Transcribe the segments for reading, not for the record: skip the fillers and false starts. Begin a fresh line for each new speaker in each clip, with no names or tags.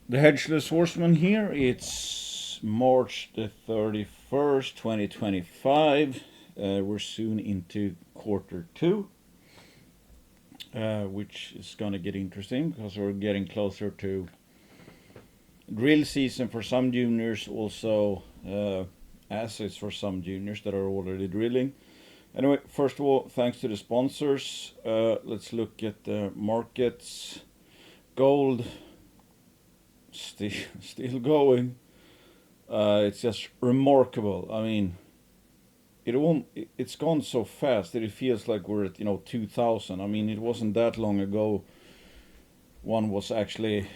The hedgeless horseman here, it's March the 31st, 2025. We're soon into quarter two, which is going to get interesting because we're getting closer to drill season for some juniors, also assets for some juniors that are already drilling. Anyway, first of all, thanks to the sponsors. Let's look at the markets. Gold still going. It's just remarkable. I mean, it's gone so fast that it feels like we're at 2000. I mean, it wasn't that long ago one was actually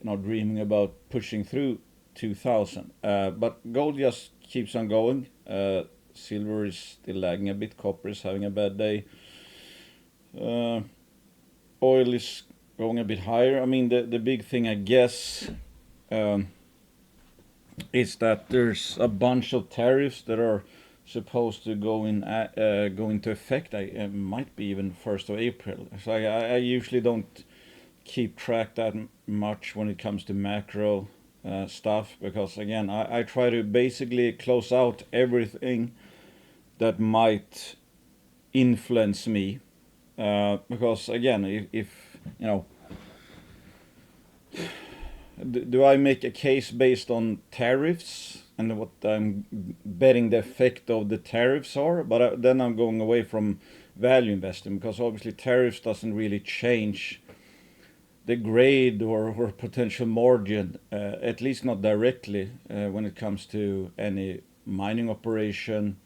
dreaming about pushing through 2000. But gold just keeps on going. Silver is still lagging a bit. Copper is having a bad day. Oil is going a bit higher. I mean, the big thing, I guess, is that there's a bunch of tariffs that are supposed to go into effect. It might be even 1st of April. So I usually don't keep track that much when it comes to macro stuff, because again, I try to basically close out everything that might influence me, because again, if do I make a case based on tariffs and what I'm betting the effect of the tariffs are, but then I'm going away from value investing, because obviously tariffs doesn't really change the grade or potential margin, at least not directly, when it comes to any mining operation.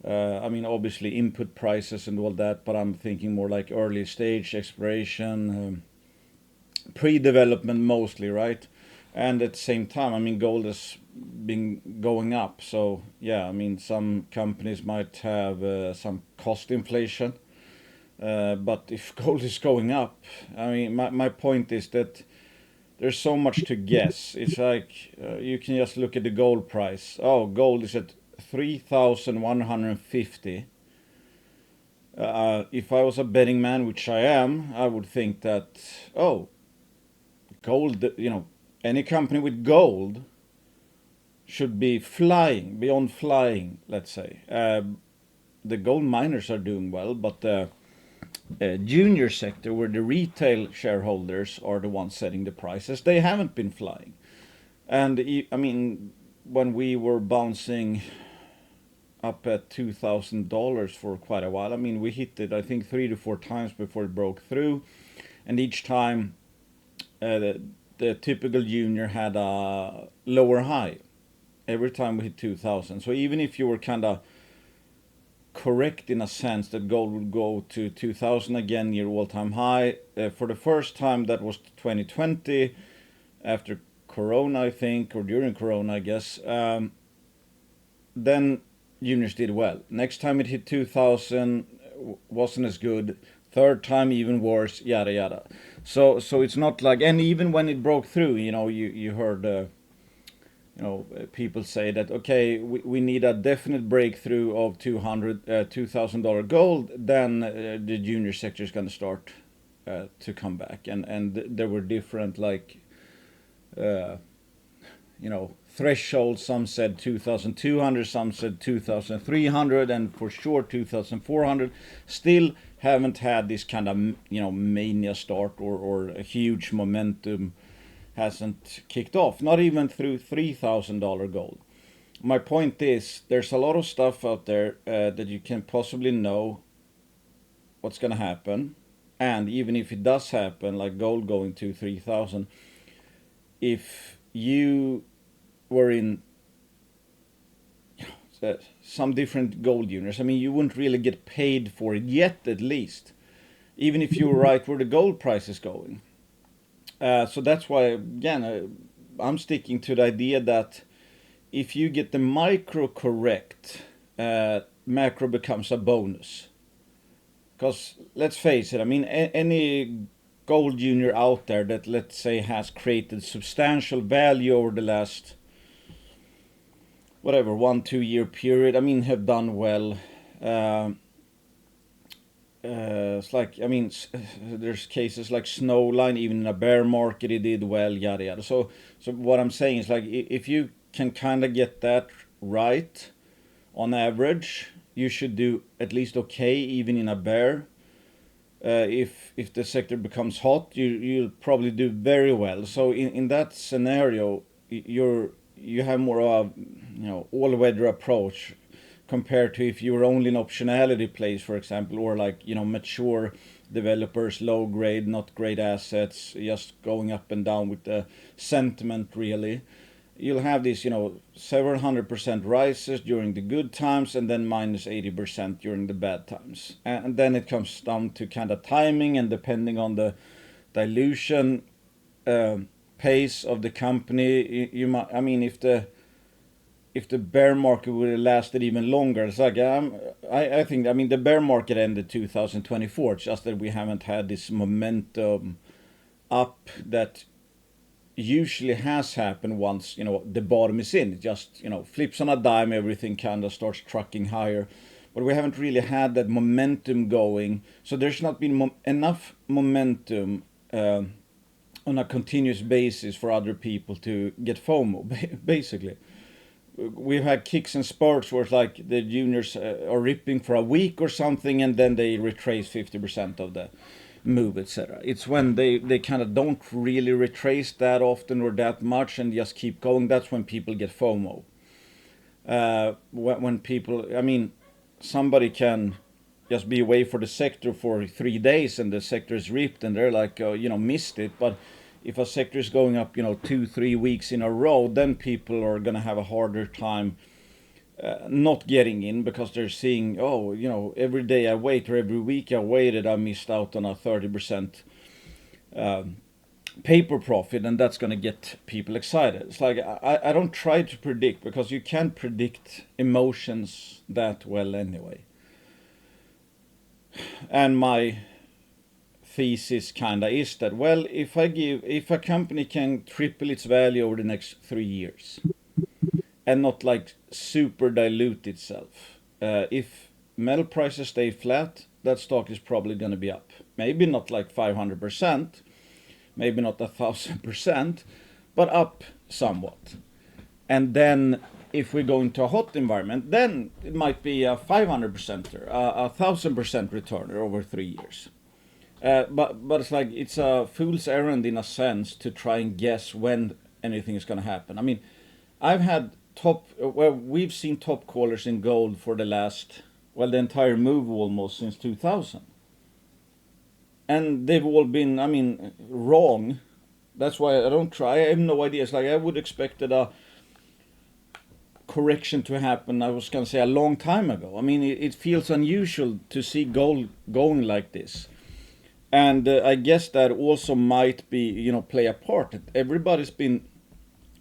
I mean, obviously input prices and all that, but I'm thinking more like early stage exploration, pre-development mostly, right? And at the same time, I mean, gold has been going up. So yeah, I mean, some companies might have some cost inflation. But if gold is going up, I mean, my point is that there's so much to guess. It's like you can just look at the gold price. Oh, gold is at 3,150. If I was a betting man, which I am, I would think that, oh, gold, any company with gold should be flying, beyond flying, let's say. The gold miners are doing well, but the junior sector, where the retail shareholders are the ones setting the prices, they haven't been flying. And I mean, when we were bouncing up at $2,000 for quite a while, I mean, we hit it, I think, 3 to 4 times before it broke through. And each time, the typical junior had a lower high every time we hit 2000. So even if you were kind of correct in a sense that gold would go to 2000 again, near all-time high, for the first time that was 2020, after Corona, I think, or during Corona, I guess. Then juniors did well. Next time it hit 2000, wasn't as good. Third time even worse, yada yada. So it's not like, and even when it broke through, you heard people say that, okay, we need a definite breakthrough of $2,000 gold, then the junior sector is going to start to come back, and there were different thresholds. Some said 2,200, some said 2,300, and for sure 2,400. Still haven't had this kind of mania start, or a huge momentum hasn't kicked off, not even through $3,000 gold. My point is, there's a lot of stuff out there that you can possibly know what's going to happen, and even if it does happen, like gold going to 3,000, if you were in some different gold units, I mean, you wouldn't really get paid for it yet, at least, even if you were right where the gold price is going. So that's why, again, I'm sticking to the idea that if you get the micro correct, macro becomes a bonus. Because let's face it, I mean, any gold junior out there that, let's say, has created substantial value over the last, whatever, 1-2 year period, I mean, have done well. it's like, I mean, there's cases like Snowline, even in a bear market, it did well, yada yada. So what I'm saying is like, if you can kind of get that right, on average, you should do at least okay, even in a bear. If the sector becomes hot, you'll probably do very well. So in that scenario, you have more of a, all weather approach compared to if you were only an optionality plays, for example, or like, mature developers, low grade, not great assets, just going up and down with the sentiment really. You'll have these, several 100% rises during the good times and then minus 80% during the bad times. And then it comes down to kind of timing, and depending on the dilution pace of the company, you might, I mean, if the bear market would have lasted even longer, it's like, I think, I mean, the bear market ended 2024, it's just that we haven't had this momentum up that usually has happened once, the bottom is in. It just, flips on a dime, everything kind of starts trucking higher. But we haven't really had that momentum going. So there's not been enough momentum on a continuous basis for other people to get FOMO, basically. We've had kicks and spurts where it's like the juniors are ripping for a week or something, and then they retrace 50% of the move, etc. It's when they kind of don't really retrace that often or that much and just keep going. That's when people get FOMO. When people, I mean, somebody can just be away for the sector for 3 days and the sector is ripped and they're like, missed it. But if a sector is going up, 2-3 weeks in a row, then people are going to have a harder time not getting in, because they're seeing, every day I wait or every week I waited, I missed out on a 30% paper profit, and that's going to get people excited. It's like, I don't try to predict, because you can't predict emotions that well anyway. And my thesis kinda is that, well, if a company can triple its value over the next 3 years and not like super dilute itself, if metal prices stay flat, that stock is probably going to be up. Maybe not like 500%, maybe not 1,000%, but up somewhat. And then if we go into a hot environment, then it might be a 500% or a 1,000% return over 3 years. But it's like, it's a fool's errand in a sense to try and guess when anything is going to happen. I mean, we've seen top callers in gold for the entire move almost since 2000. And they've all been, I mean, wrong. That's why I don't try. I have no idea. It's like, I would expected a correction to happen, I was going to say, a long time ago. I mean, it feels unusual to see gold going like this. And I guess that also might be, play a part. Everybody's been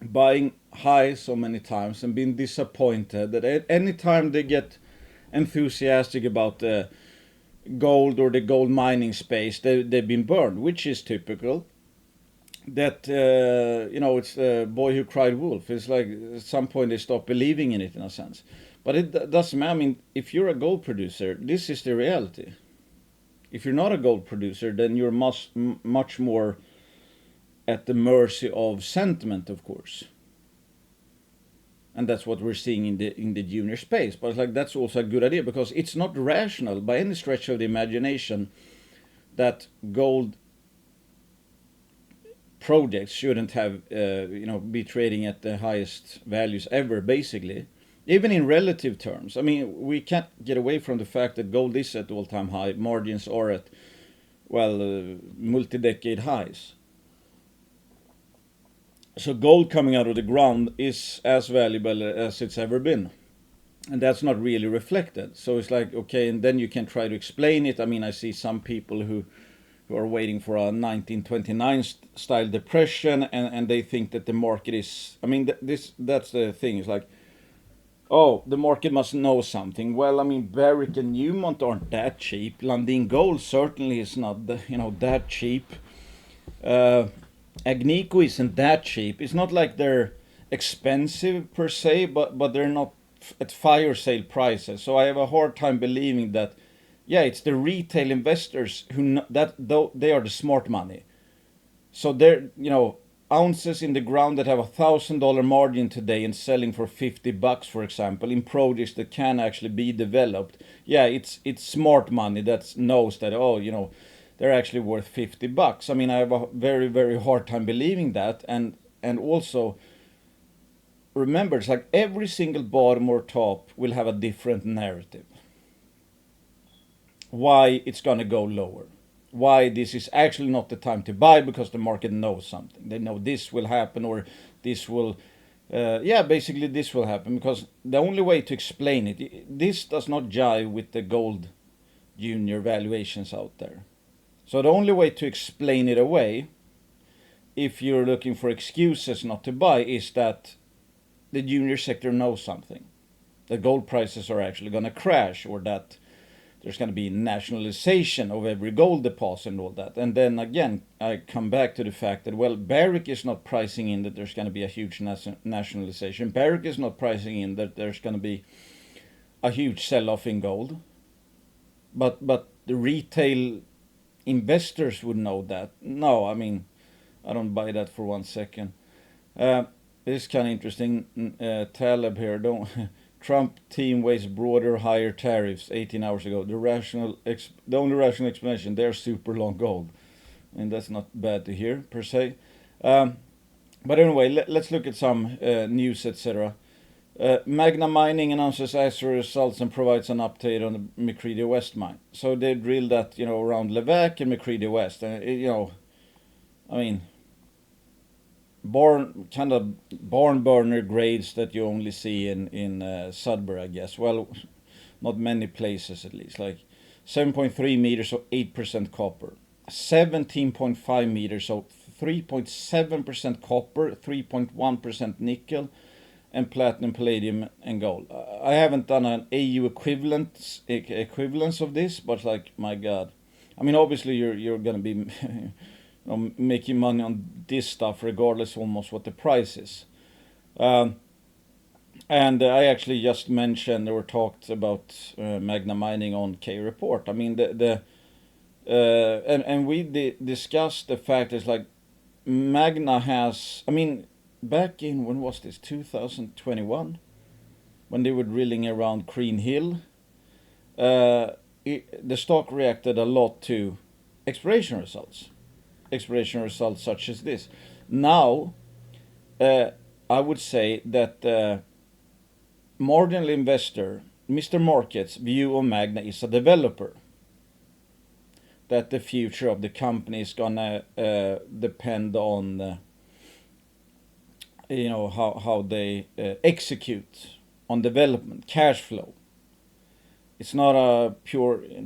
buying high so many times and been disappointed that any time they get enthusiastic about the gold or the gold mining space, they've been burned, which is typical. That, it's the boy who cried wolf. It's like at some point they stop believing in it in a sense. But it doesn't matter. I mean, if you're a gold producer, this is the reality. If you're not a gold producer, then you're much more at the mercy of sentiment, of course. And that's what we're seeing in the junior space. But it's like, that's also a good idea, because it's not rational by any stretch of the imagination that gold projects shouldn't have be trading at the highest values ever, basically, even in relative terms. I mean, we can't get away from the fact that gold is at all-time high, margins are at multi-decade highs. So gold coming out of the ground is as valuable as it's ever been, and that's not really reflected. So it's like, okay, and then you can try to explain it. I mean, I see some people who are waiting for a 1929 style depression, and they think that the market is, I mean, that's the thing. It's like, oh, the market must know something. Well, I mean, Barrick and Newmont aren't that cheap. Lundin Gold certainly is not that cheap. Agnico isn't that cheap. It's not like they're expensive per se, but they're not at fire sale prices. So I have a hard time believing that yeah, it's the retail investors though they are the smart money. So they're, ounces in the ground that have $1,000 margin today and selling for $50, for example, in projects that can actually be developed. Yeah, it's smart money that knows that, they're actually worth $50. I mean, I have a very, very hard time believing that. And also, remember, it's like every single bottom or top will have a different narrative. Why it's going to go lower. Why this is actually not the time to buy, because the market knows something. They know this will happen, or this will, basically this will happen. Because the only way to explain it, this does not jive with the gold junior valuations out there. So the only way to explain it away, if you're looking for excuses not to buy, is that the junior sector knows something. That gold prices are actually going to crash, or that there's going to be nationalization of every gold deposit and all that. And then again, I come back to the fact that, well, Barrick is not pricing in that there's going to be a huge nationalization. Barrick is not pricing in that there's going to be a huge sell-off in gold. But the retail investors would know that. No, I mean, I don't buy that for 1 second. This is kind of interesting. Taleb here, Trump team weighs broader, higher tariffs 18 hours ago. The only rational explanation, they're super long gold. And that's not bad to hear, per se. But anyway, let's look at some news, etc. Magna Mining announces AUCU results and provides an update on the McCreedy West mine. So they drilled that, around Levack and McCreedy West. And, I mean, barn burner grades that you only see in Sudbury, I guess. Well, not many places at least. Like 7.3 meters, so 8% copper. 17.5 meters, so 3.7% copper, 3.1% nickel, and platinum, palladium, and gold. I haven't done an AU equivalence of this, but like, my God. I mean, obviously you're gonna be making money on this stuff regardless almost what the price is. And I actually just mentioned or talked about Magna Mining on K Report. I mean, and we discussed the fact is like Magna has, I mean, back in, when was this, 2021, when they were drilling around Green Hill, the stock reacted a lot to exploration results such as this. Now, I would say that marginal investor, Mr. Market's view of Magna is a developer. That the future of the company is gonna depend on, how they execute on development, cash flow. It's not a pure, it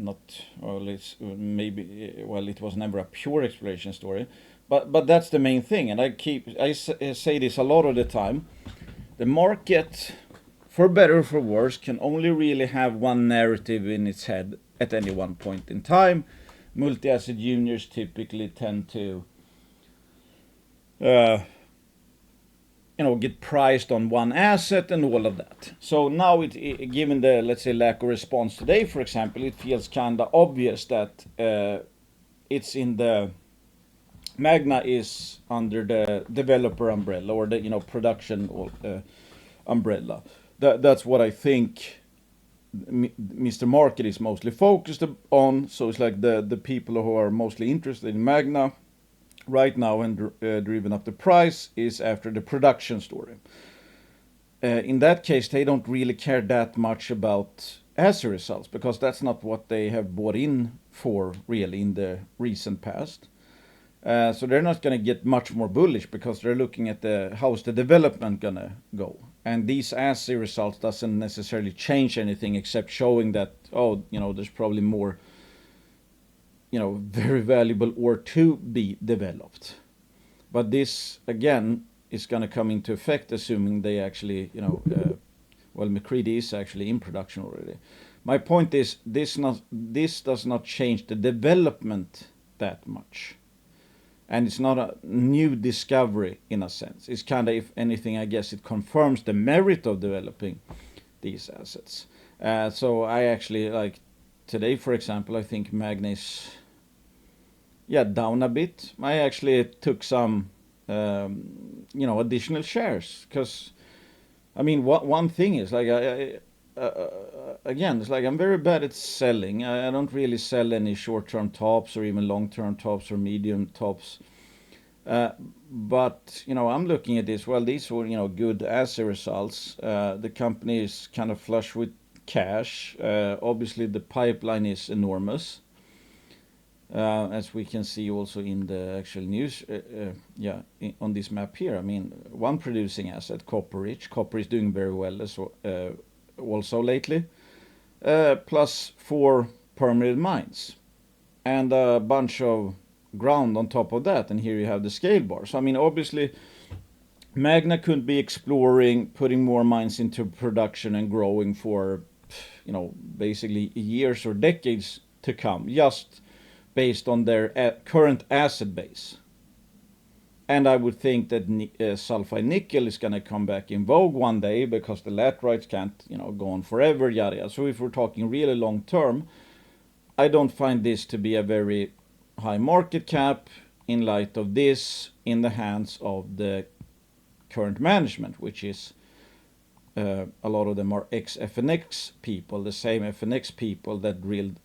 was never a pure exploration story, but that's the main thing. And I say this a lot of the time. The market, for better or for worse, can only really have one narrative in its head at any one point in time. Multi-asset juniors typically tend to get priced on one asset and all of that. So now, given the, let's say, lack of response today, for example, it feels kind of obvious that it's in the Magna is under the developer umbrella, or the production umbrella. That's what I think Mr. Market is mostly focused on. So it's like the people who are mostly interested in Magna right now and driven up the price is after the production story. In that case, they don't really care that much about AUCU results, because that's not what they have bought in for really in the recent past. So they're not going to get much more bullish, because they're looking at how's the development going to go. And these AUCU results doesn't necessarily change anything except showing that, there's probably more very valuable ore to be developed. But this, again, is going to come into effect assuming they actually, McCreedy is actually in production already. My point is, this does not change the development that much. And it's not a new discovery in a sense. It's kind of, if anything, I guess it confirms the merit of developing these assets. So I actually today, for example, I think Magna is down a bit. I actually took some additional shares, because I mean, one thing is like again, it's like I'm very bad at selling. I don't really sell any short-term tops or even long-term tops or medium tops. But I'm looking at this. Well, these were good asset results. The company is kind of flush with cash. Obviously, the pipeline is enormous, as we can see also in the actual news. On this map here. I mean, one producing asset, copper rich. Copper is doing very well also lately. Plus 4 permitted mines, and a bunch of ground on top of that, and here you have the scale bar. So I mean, obviously Magna could be exploring putting more mines into production and growing for basically years or decades to come, just based on their current asset base. And I would think that sulfide nickel is going to come back in vogue one day, because the laterites can't go on forever, yada yada. So if we're talking really long term, I don't find this to be a very high market cap in light of this in the hands of the current management, which is a lot of them are ex-FNX people, the same FNX people that drilled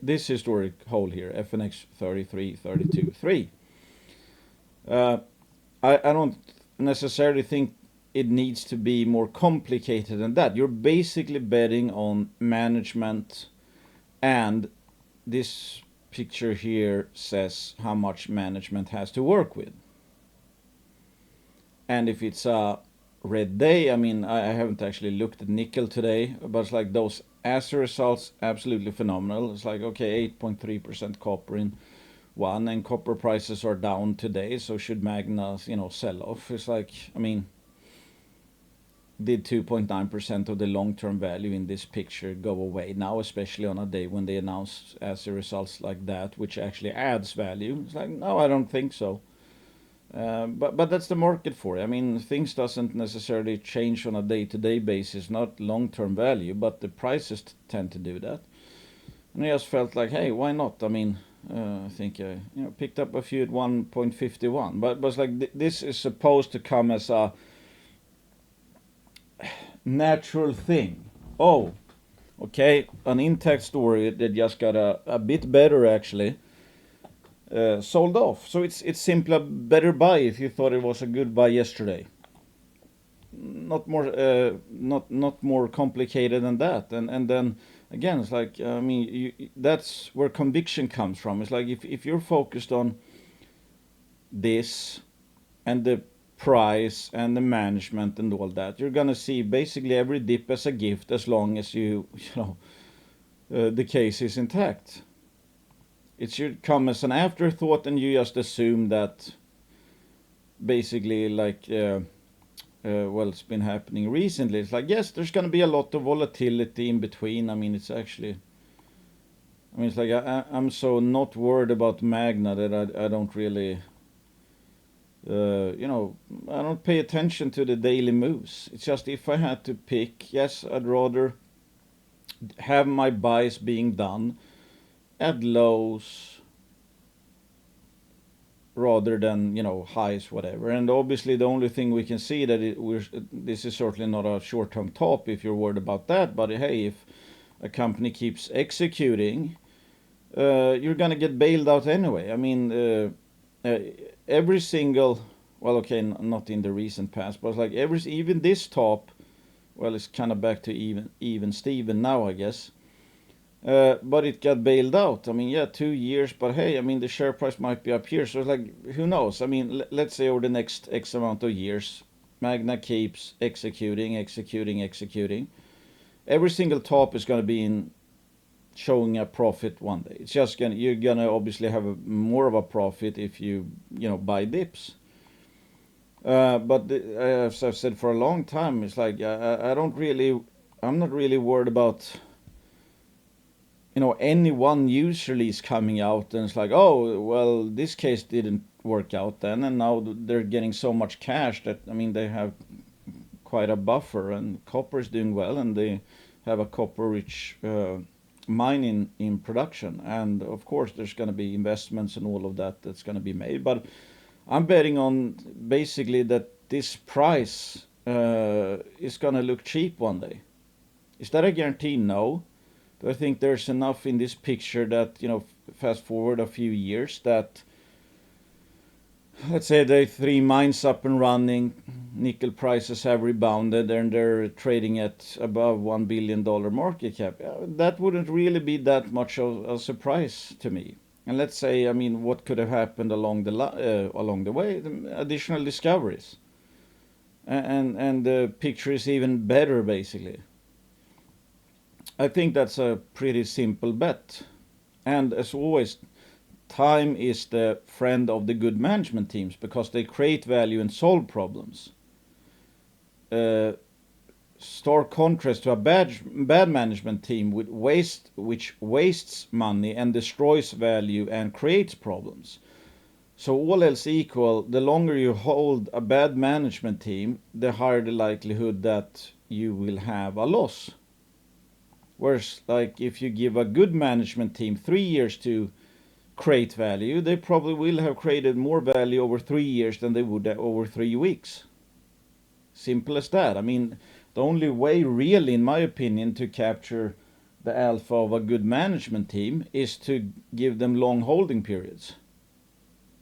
this historic hole here, FNX 33, 32, 3. I don't necessarily think it needs to be more complicated than that. You're basically betting on management, and this picture here says how much management has to work with. And if it's a red day, I mean, I haven't actually looked at nickel today, but it's like those asset results, absolutely phenomenal. It's like, okay, 8.3% copper in one, and copper prices are down today, so should Magna sell off? It's like, I mean, did 2.9% of the long-term value in this picture go away now, especially on a day when they announce asset results like that, which actually adds value? It's like, no, I don't think so. But that's the market for it. I mean, things doesn't necessarily change on a day-to-day basis, not long-term value, but the prices tend to do that. And I just felt like, hey, why not? I mean, I think I picked up a few at 1.51, but it's like this is supposed to come as a natural thing. Oh, okay, an intact story that just got a bit better actually. Sold off. So it's simply a better buy if you thought it was a good buy yesterday. Not more complicated than that. And then again, it's like, I mean, that's where conviction comes from. It's like if you're focused on this and the price and the management and all that, you're gonna see basically every dip as a gift, as long as the case is intact. It should come as an afterthought, and you just assume that basically like it's been happening recently. It's like, yes, there's going to be a lot of volatility in between. I mean, it's like I'm so not worried about Magna that I don't really I don't pay attention to the daily moves. It's just, if I had to pick, yes, I'd rather have my buys being done at lows rather than highs, whatever. And obviously the only thing we can see that this is certainly not a short-term top if you're worried about that, but hey, if a company keeps executing, you're gonna get bailed out anyway. I mean, every single, well, okay, not in the recent past, but like even this top, well, it's kind of back to even Steven now, I guess. But it got bailed out. I mean, 2 years, but hey, I mean, the share price might be up here. So it's like, who knows? I mean, let's say over the next X amount of years, Magna keeps executing. Every single top is going to be showing a profit one day. It's just you're gonna obviously have more of a profit if you buy dips. But as I've said for a long time, it's like I'm not really worried about any one news release coming out, and it's like, oh, well, this case didn't work out then, and now they're getting so much cash that, I mean, they have quite a buffer, and copper is doing well, and they have a copper rich mine in production. And of course, there's going to be investments and all of that that's going to be made. But I'm betting on basically that this price is going to look cheap one day. Is that a guarantee? No. Do I think there's enough in this picture that, fast forward a few years, that let's say the 3 mines up and running, nickel prices have rebounded and they're trading at above $1 billion market cap. That wouldn't really be that much of a surprise to me. And let's say, what could have happened along the way? Additional discoveries. And the picture is even better, basically. I think that's a pretty simple bet. And as always, time is the friend of the good management teams because they create value and solve problems. Stark contrast to a bad management team which wastes money and destroys value and creates problems. So all else equal, the longer you hold a bad management team, the higher the likelihood that you will have a loss. Whereas, like, if you give a good management team 3 years to create value, they probably will have created more value over 3 years than they would over 3 weeks. Simple as that. The only way really, in my opinion, to capture the alpha of a good management team is to give them long holding periods.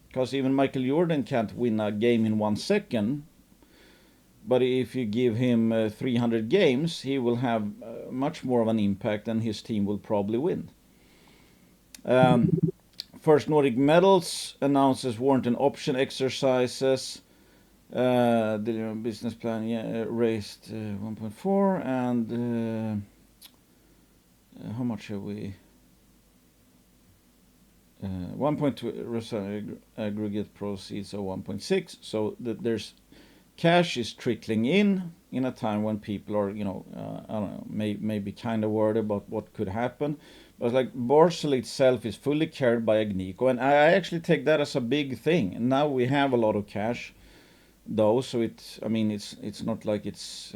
Because even Michael Jordan can't win a game in 1 second. But if you give him 300 games, he will have much more of an impact and his team will probably win. First Nordic Metals announces warrant and option exercises. The business plan raised 1.4 and how much have we? 1.2 aggregate proceeds of 1.6. So there's cash is trickling in a time when people are, I don't know, maybe kind of worried about what could happen. But like Barsel itself is fully carried by Agnico, and I actually take that as a big thing. And now we have a lot of cash, though, so it's not like it's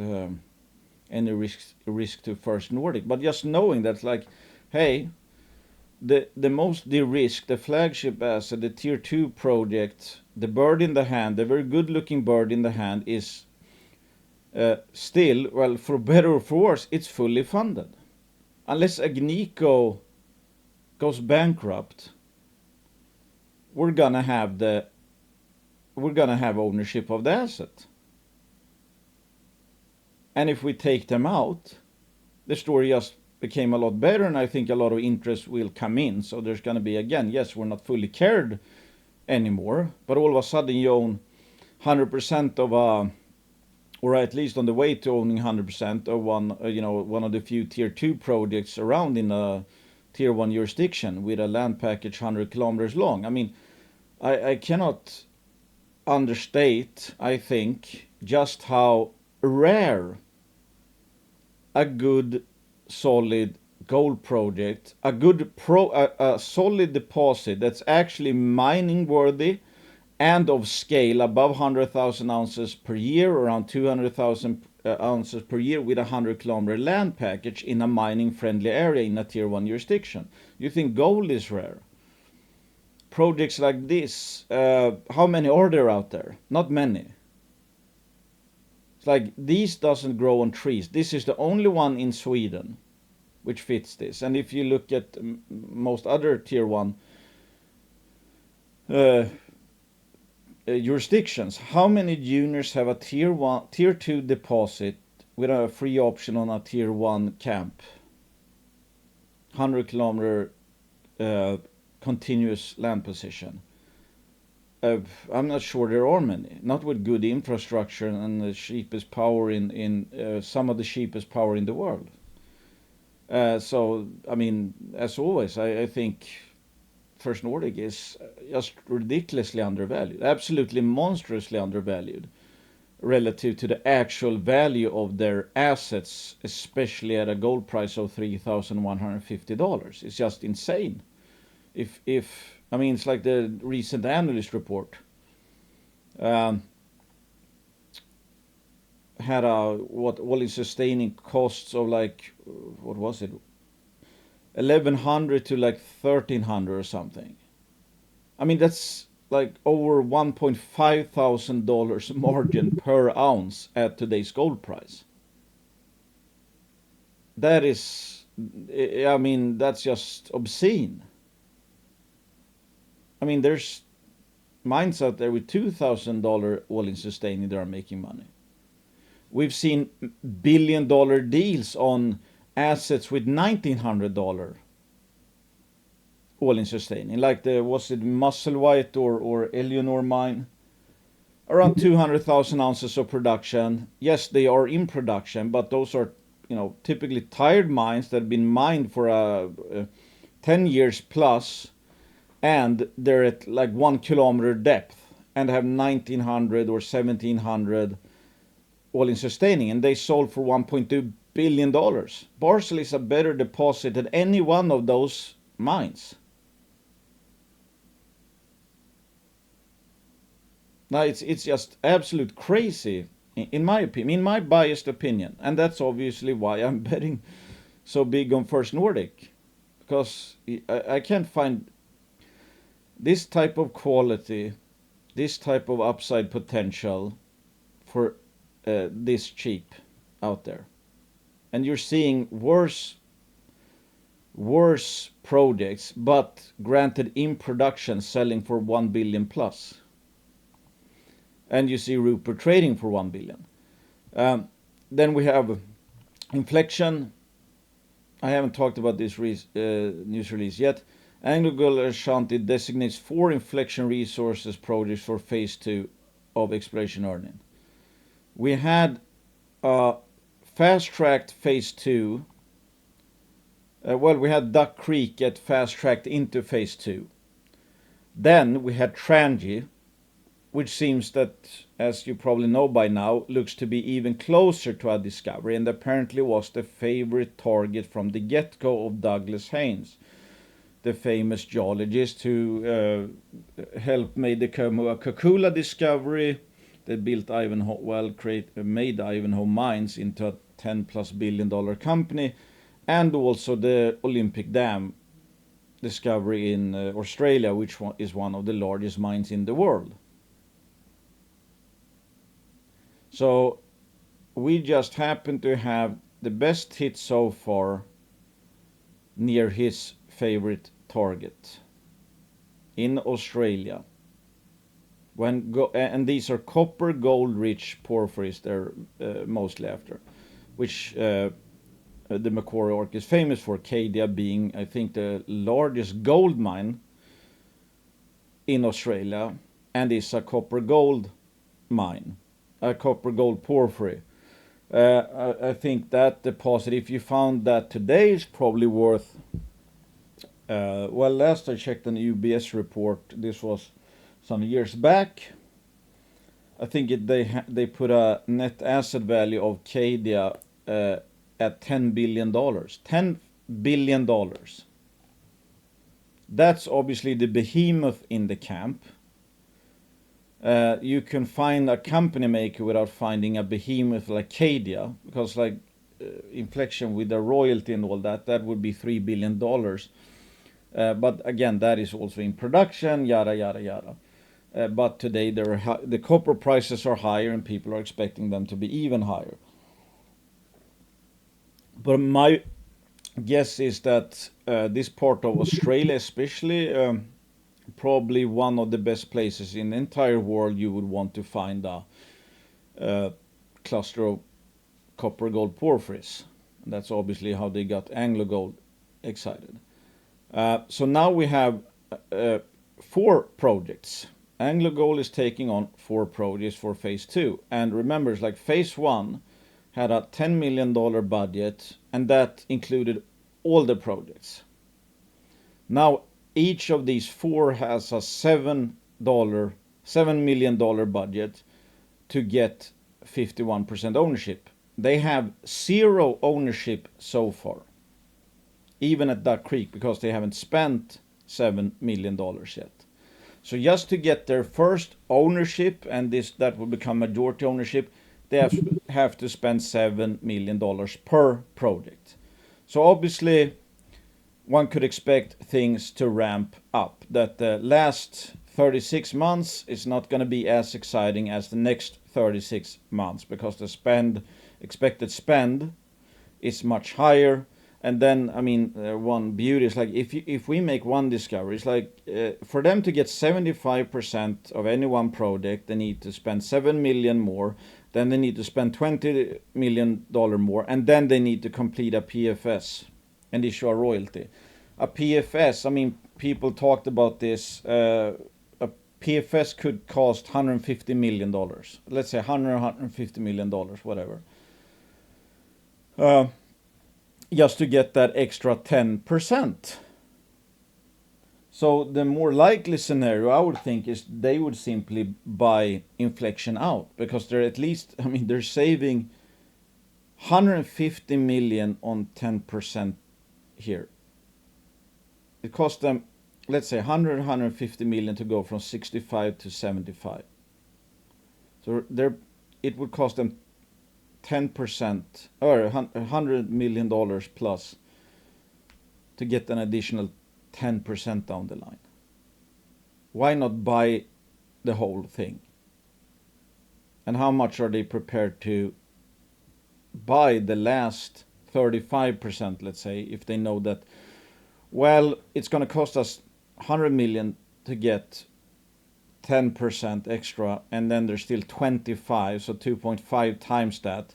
any risk to First Nordic. But just knowing that, like, hey, the most de-risked, the flagship asset, the tier 2 project, the bird in the hand, the very good looking bird in the hand is still, well, for better or for worse, it's fully funded. Unless Agnico goes bankrupt, we're gonna have ownership of the asset. And if we take them out, the story just became a lot better, and I think a lot of interest will come in. So there's going to be, again, yes, we're not fully carried anymore, but all of a sudden you own 100% of or at least on the way to owning 100% of one of the few tier 2 projects around in a tier 1 jurisdiction with a land package 100 kilometers long. I cannot understate, I think, just how rare a good solid gold project, a solid deposit that's actually mining worthy and of scale above 100,000 ounces per year, around 200,000 ounces per year with a 100-kilometer land package in a mining friendly area in a tier 1 jurisdiction. You think gold is rare? Projects like this, how many are there out there? Not many. It's like these doesn't grow on trees. This is the only one in Sweden which fits this. And if you look at most other tier 1 jurisdictions, how many juniors have a tier 2 deposit with a free option on a tier 1 camp? 100-kilometer continuous land position. I'm not sure there are many. Not with good infrastructure and the cheapest power in some of the cheapest power in the world. So, as always, I think First Nordic is just ridiculously undervalued, absolutely monstrously undervalued relative to the actual value of their assets, especially at a gold price of $3,150. It's just insane. It's like the recent analyst report had what all-in sustaining costs of, like, what was it? 1100 to like 1300 or something. I mean, that's like over $1,500 margin per ounce at today's gold price. That is, I mean, that's just obscene. I mean, there's mines out there with $2,000 all-in sustaining that are making money. We've seen billion-dollar deals on assets with $1,900 all-in sustaining, like was it Musselwhite or Eleanor mine? Around 200,000 ounces of production. Yes, they are in production, but those are, typically tired mines that have been mined for 10 years plus, and they're at like 1 kilometer depth and have 1,900 or 1,700 all-in sustaining, and they sold for $1.2 billion. Barsele is a better deposit than any one of those mines. Now it's just absolute crazy, in my opinion, in my biased opinion, and that's obviously why I'm betting so big on First Nordic, because I can't find this type of quality, this type of upside potential for this cheap out there. And you're seeing worse projects, but granted in production, selling for 1 billion plus. And you see Rupert trading for 1 billion. Then we have Inflection. I haven't talked about this news release yet. AngloGold Ashanti designates 4 Inflection Resources projects for phase 2 of exploration earning. We had fast-tracked phase 2. We had Duck Creek get fast-tracked into phase 2. Then we had Trangie, which seems that, as you probably know by now, looks to be even closer to a discovery, and apparently was the favorite target from the get-go of Douglas Haynes, the famous geologist who helped made the Kamoa-Kakula discovery, that built Ivanhoe, made Ivanhoe Mines into a $10+ billion company, and also the Olympic Dam discovery in Australia, which is one of the largest mines in the world. So we just happen to have the best hit so far near his favorite target in Australia. And these are copper gold rich porphyries they're mostly after, which the Macquarie Arc is famous for, Cadia being, I think, the largest gold mine in Australia, and is a copper gold mine, a copper gold porphyry. I think that deposit, if you found that today, is probably worth, last I checked an UBS report, this was some years back, I think they put a net asset value of Cadia at $10 billion. $10 billion. That's obviously the behemoth in the camp. You can find a company maker without finding a behemoth like Cadia, because like Inflection with a royalty and all that would be $3 billion. But again, that is also in production, yada, yada, yada. But today the copper prices are higher and people are expecting them to be even higher. But my guess is that this part of Australia especially, probably one of the best places in the entire world you would want to find a cluster of copper gold porphyries. And that's obviously how they got AngloGold excited. So now we have 4 projects. AngloGold is taking on 4 projects for phase 2. And remember, it's like phase 1 had a $10 million budget, and that included all the projects. Now each of these 4 has a $7 million budget to get 51% ownership. They have 0 ownership so far, even at Duck Creek, because they haven't spent $7 million yet. So just to get their first ownership, and that will become majority ownership, they have to spend $7 million per project. So obviously one could expect things to ramp up. That the last 36 months is not going to be as exciting as the next 36 months because the expected spend is much higher. And then, I mean, one beauty is like if we make one discovery, it's like for them to get 75% of any one project, they need to spend 7 million more. Then they need to spend $20 million more, and then they need to complete a PFS and issue a royalty. A PFS, I mean, people talked about this. A PFS could cost $150 million. Let's say $150 million, whatever. Just to get that extra 10%. So the more likely scenario I would think is they would simply buy Inflection out, because they're at least, I mean, they're saving 150 million on 10% here. It costs them, let's say 150 million to go from 65 to 75. So it would cost them 10% or $100 million plus to get an additional 10% down the line. Why not buy the whole thing? And how much are they prepared to buy the last 35%, let's say, if they know that, well, it's going to cost us 100 million to get 10% extra, and then there's still 25, so 2.5 times that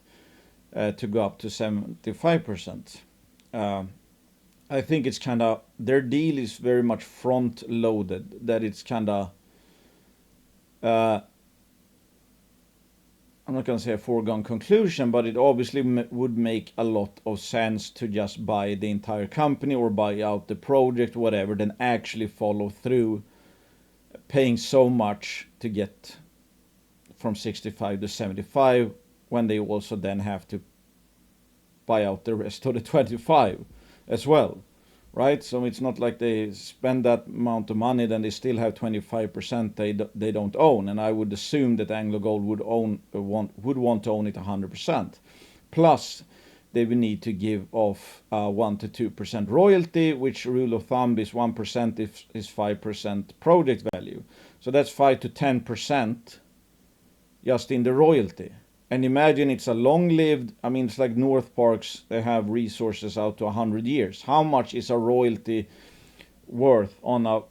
to go up to 75%. I think it's kind of, their deal is very much front loaded, that it's kind of, I'm not going to say a foregone conclusion, but it obviously would make a lot of sense to just buy the entire company or buy out the project, whatever, than actually follow through paying so much to get from 65 to 75 when they also then have to buy out the rest of the 25 as well, right? So it's not like they spend that amount of money, then they still have 25% they don't own. And I would assume that AngloGold would want to own it 100%. Plus, they would need to give off 1 to 2% royalty, which rule of thumb is 1% is 5% project value. So that's 5 to 10% just in the royalty. And imagine it's a long-lived, I mean, it's like North Parks, they have resources out to 100 years. How much is a royalty worth on a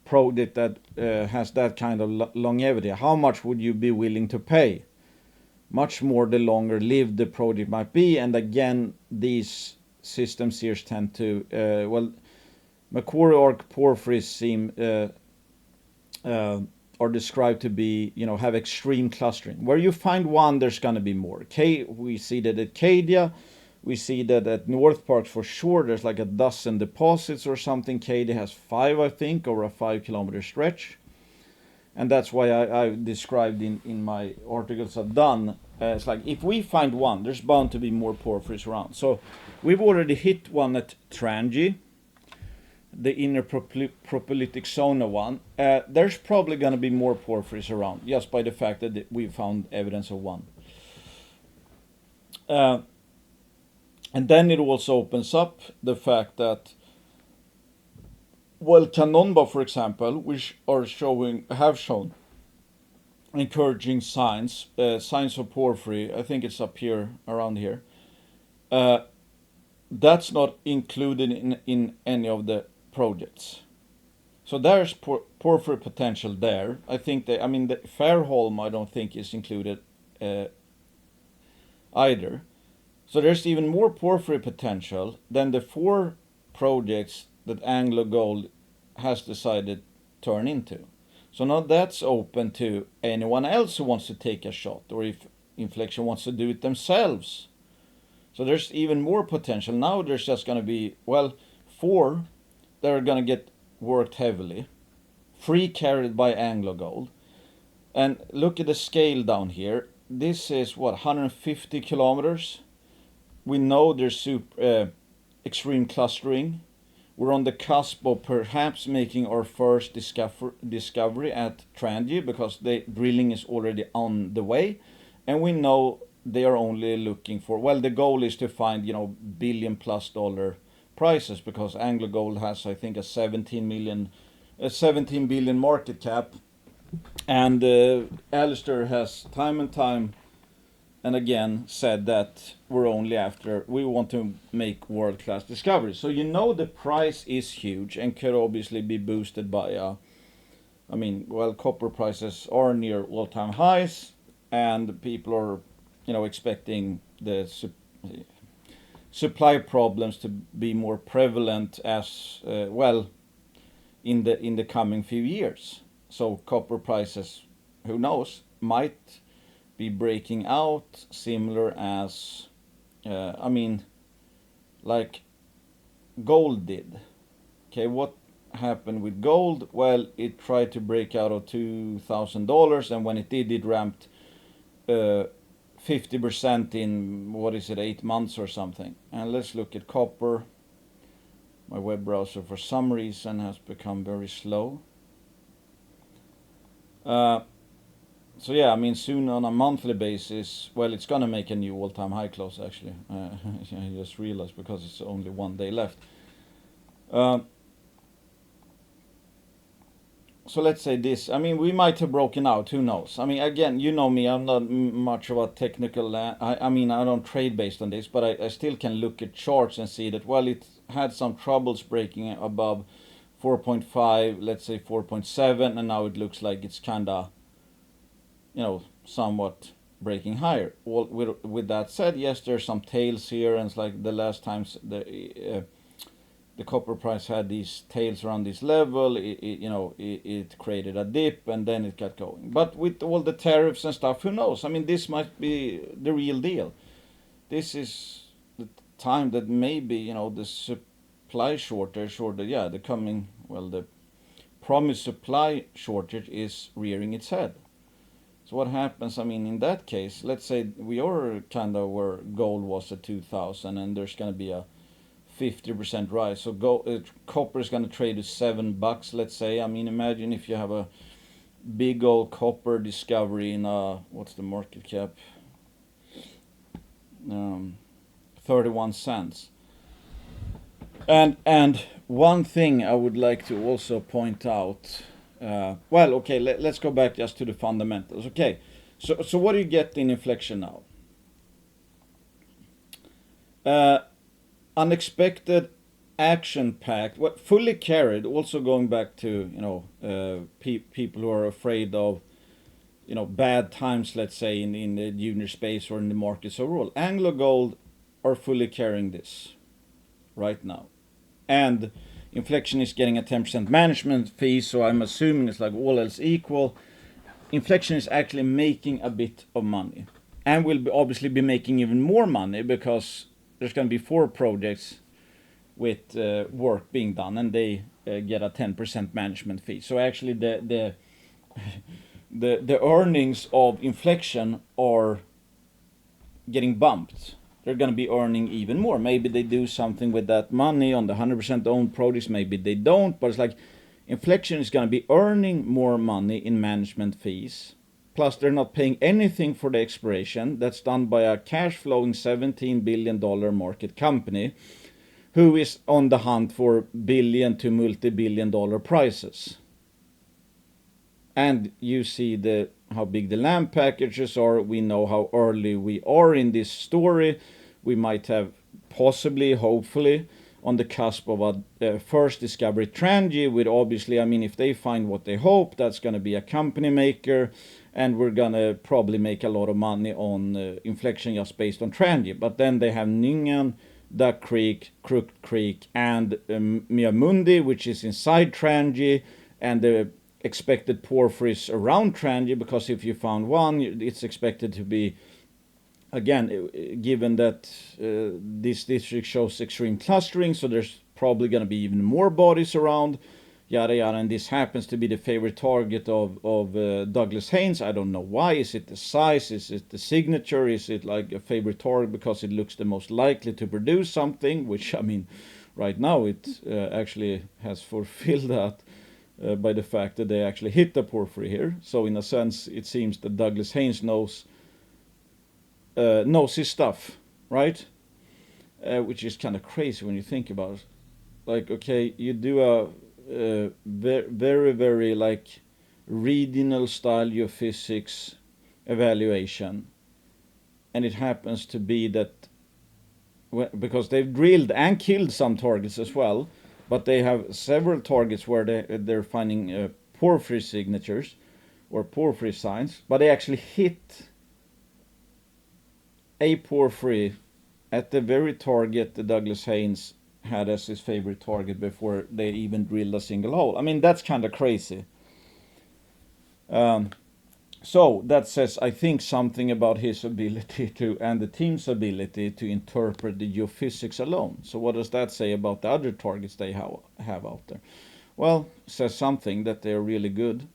project that has that kind of longevity? How much would you be willing to pay? Much more the longer lived the project might be. And again, these systems here tend to, well, Macquarie Arc porphyries seem are described to be, have extreme clustering. Where you find one, there's going to be more. We see that at Cadia, we see that at North Park for sure, there's like a dozen deposits or something. Cadia has 5, I think, over a 5-kilometer stretch. And that's why I described in my articles I've done, it's like if we find one, there's bound to be more porphyries around. So we've already hit one at Trangi, the inner propylitic zona one. There's probably going to be more porphyries around, just by the fact that we found evidence of one. And then it also opens up the fact that, well, Canonba, for example, which have shown encouraging signs of porphyry. I think it's up here, around here. That's not included in any of the projects. So there's porphyry potential there. I think the Fairholm I don't think is included either. So there's even more porphyry potential than the 4 projects that AngloGold has decided to turn into. So now that's open to anyone else who wants to take a shot, or if Inflection wants to do it themselves. So there's even more potential. Now there's just going to be, 4 that are going to get worked heavily, free carried by AngloGold. And look at the scale down here. This is 150 kilometers. We know there's extreme clustering. We're on the cusp of perhaps making our first discovery at Trangi, because the drilling is already on the way. And we know they are only looking for, the goal is to find, $1 billion+ prices, because Anglo Gold has, I think, a 17 billion market cap, and Alistair has time and time and again said that we want to make world-class discoveries. So the price is huge and could obviously be boosted by copper prices are near all-time highs, and people are expecting the supply problems to be more prevalent as in the coming few years. So copper prices, who knows, might be breaking out similar as like gold did. Okay, what happened with gold? Well, it tried to break out of $2,000, and when it did, it ramped 50% in 8 months or something. And let's look at copper. My web browser for some reason has become very slow. So yeah, soon on a monthly basis, it's gonna make a new all-time high close actually. I just realized, because it's only 1 day left. So let's say this. We might have broken out. Who knows? Again, you know me. I'm not much of a technical. I don't trade based on this, but I still can look at charts and see that it had some troubles breaking above 4.5, let's say 4.7, and now it looks like it's kinda, somewhat breaking higher. With that said, yes, there's some tails here, and it's like the last times the copper price had these tails around this level, it created a dip and then it got going. But with all the tariffs and stuff, who knows? this might be the real deal. This is the time that maybe, the supply shortage, or the promised supply shortage is rearing its head. So what happens, in that case, let's say we are kind of where gold was at 2000, and there's going to be a 50% rise. So copper is going to trade at $7, let's say. Imagine if you have a big old copper discovery in what's the market cap? 31 cents. And one thing I would like to also point out, let's go back just to the fundamentals. Okay, so what do you get in Inflection now? Unexpected, action-packed, fully carried. Also going back to people who are afraid of bad times, let's say in the junior space or in the markets overall. Anglo Gold are fully carrying this right now, and Inflection is getting a 10% management fee. So I'm assuming it's like all else equal, Inflection is actually making a bit of money, and will obviously be making even more money, because there's going to be 4 projects with work being done, and they get a 10% management fee. So actually the earnings of Inflection are getting bumped. They're going to be earning even more. Maybe they do something with that money on the 100% owned projects, maybe they don't, but it's like Inflection is going to be earning more money in management fees. Plus, they're not paying anything for the exploration. That's done by a cash-flowing $17 billion market company who is on the hunt for billion to multi-billion-dollar prices. And you see how big the land packages are. We know how early we are in this story. We might have possibly, hopefully, on the cusp of a first discovery Trangie, with obviously, if they find what they hope, that's going to be a company maker, and we're going to probably make a lot of money on Inflection just based on Trangie. But then they have Ningen, Duck Creek, Crooked Creek, and Miamundi, which is inside Trangie, and the expected porphyries around Trangie, because if you found one, it's expected to be, again, given that this district shows extreme clustering, so there's probably going to be even more bodies around, yada yada, and this happens to be the favorite target of Douglas Haynes. I don't know why. Is it the size? Is it the signature? Is it like a favorite target because it looks the most likely to produce something, which, right now it actually has fulfilled that by the fact that they actually hit the porphyry here. So in a sense, it seems that Douglas Haynes knows his stuff, right? which is kind of crazy when you think about it. Like, okay, you do a very, very like regional style geophysics evaluation, and it happens to be that because they've drilled and killed some targets as well, but they have several targets where they're finding porphyry signatures or porphyry signs, but they actually hit a porphyry at the very target that Douglas Haynes had as his favorite target before they even drilled a single hole. I mean, that's kind of crazy. So that says, I think, something about his ability to, and the team's ability to interpret the geophysics alone. So what does that say about the other targets they have out there? Well, it says something that they're really good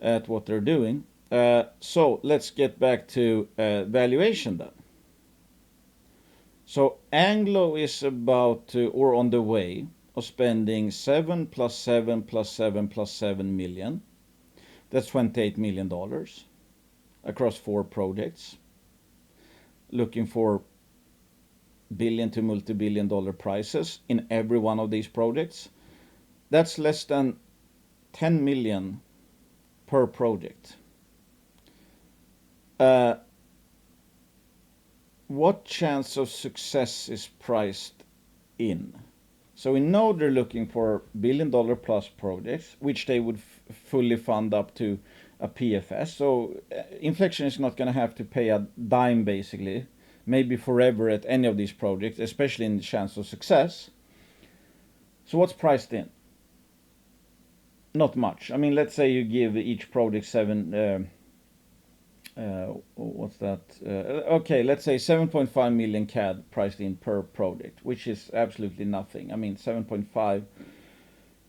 at what they're doing. So let's get back to valuation then. So Anglo is about to, or on the way of spending 7 plus 7 plus 7 plus 7 million. That's $28 million across 4 projects, looking for billion to multi-billion dollar prices in every one of these projects. That's less than 10 million per project. What chance of success is priced in? So we know they're looking for billion-dollar plus projects, which they would fully fund up to a PFS. So Inflection is not going to have to pay a dime, basically, maybe forever at any of these projects, especially in the chance of success. So what's priced in? Not much. I mean, let's say you give each project what's that? Okay, let's say 7.5 million CAD priced in per project, which is absolutely nothing. I mean, 7.5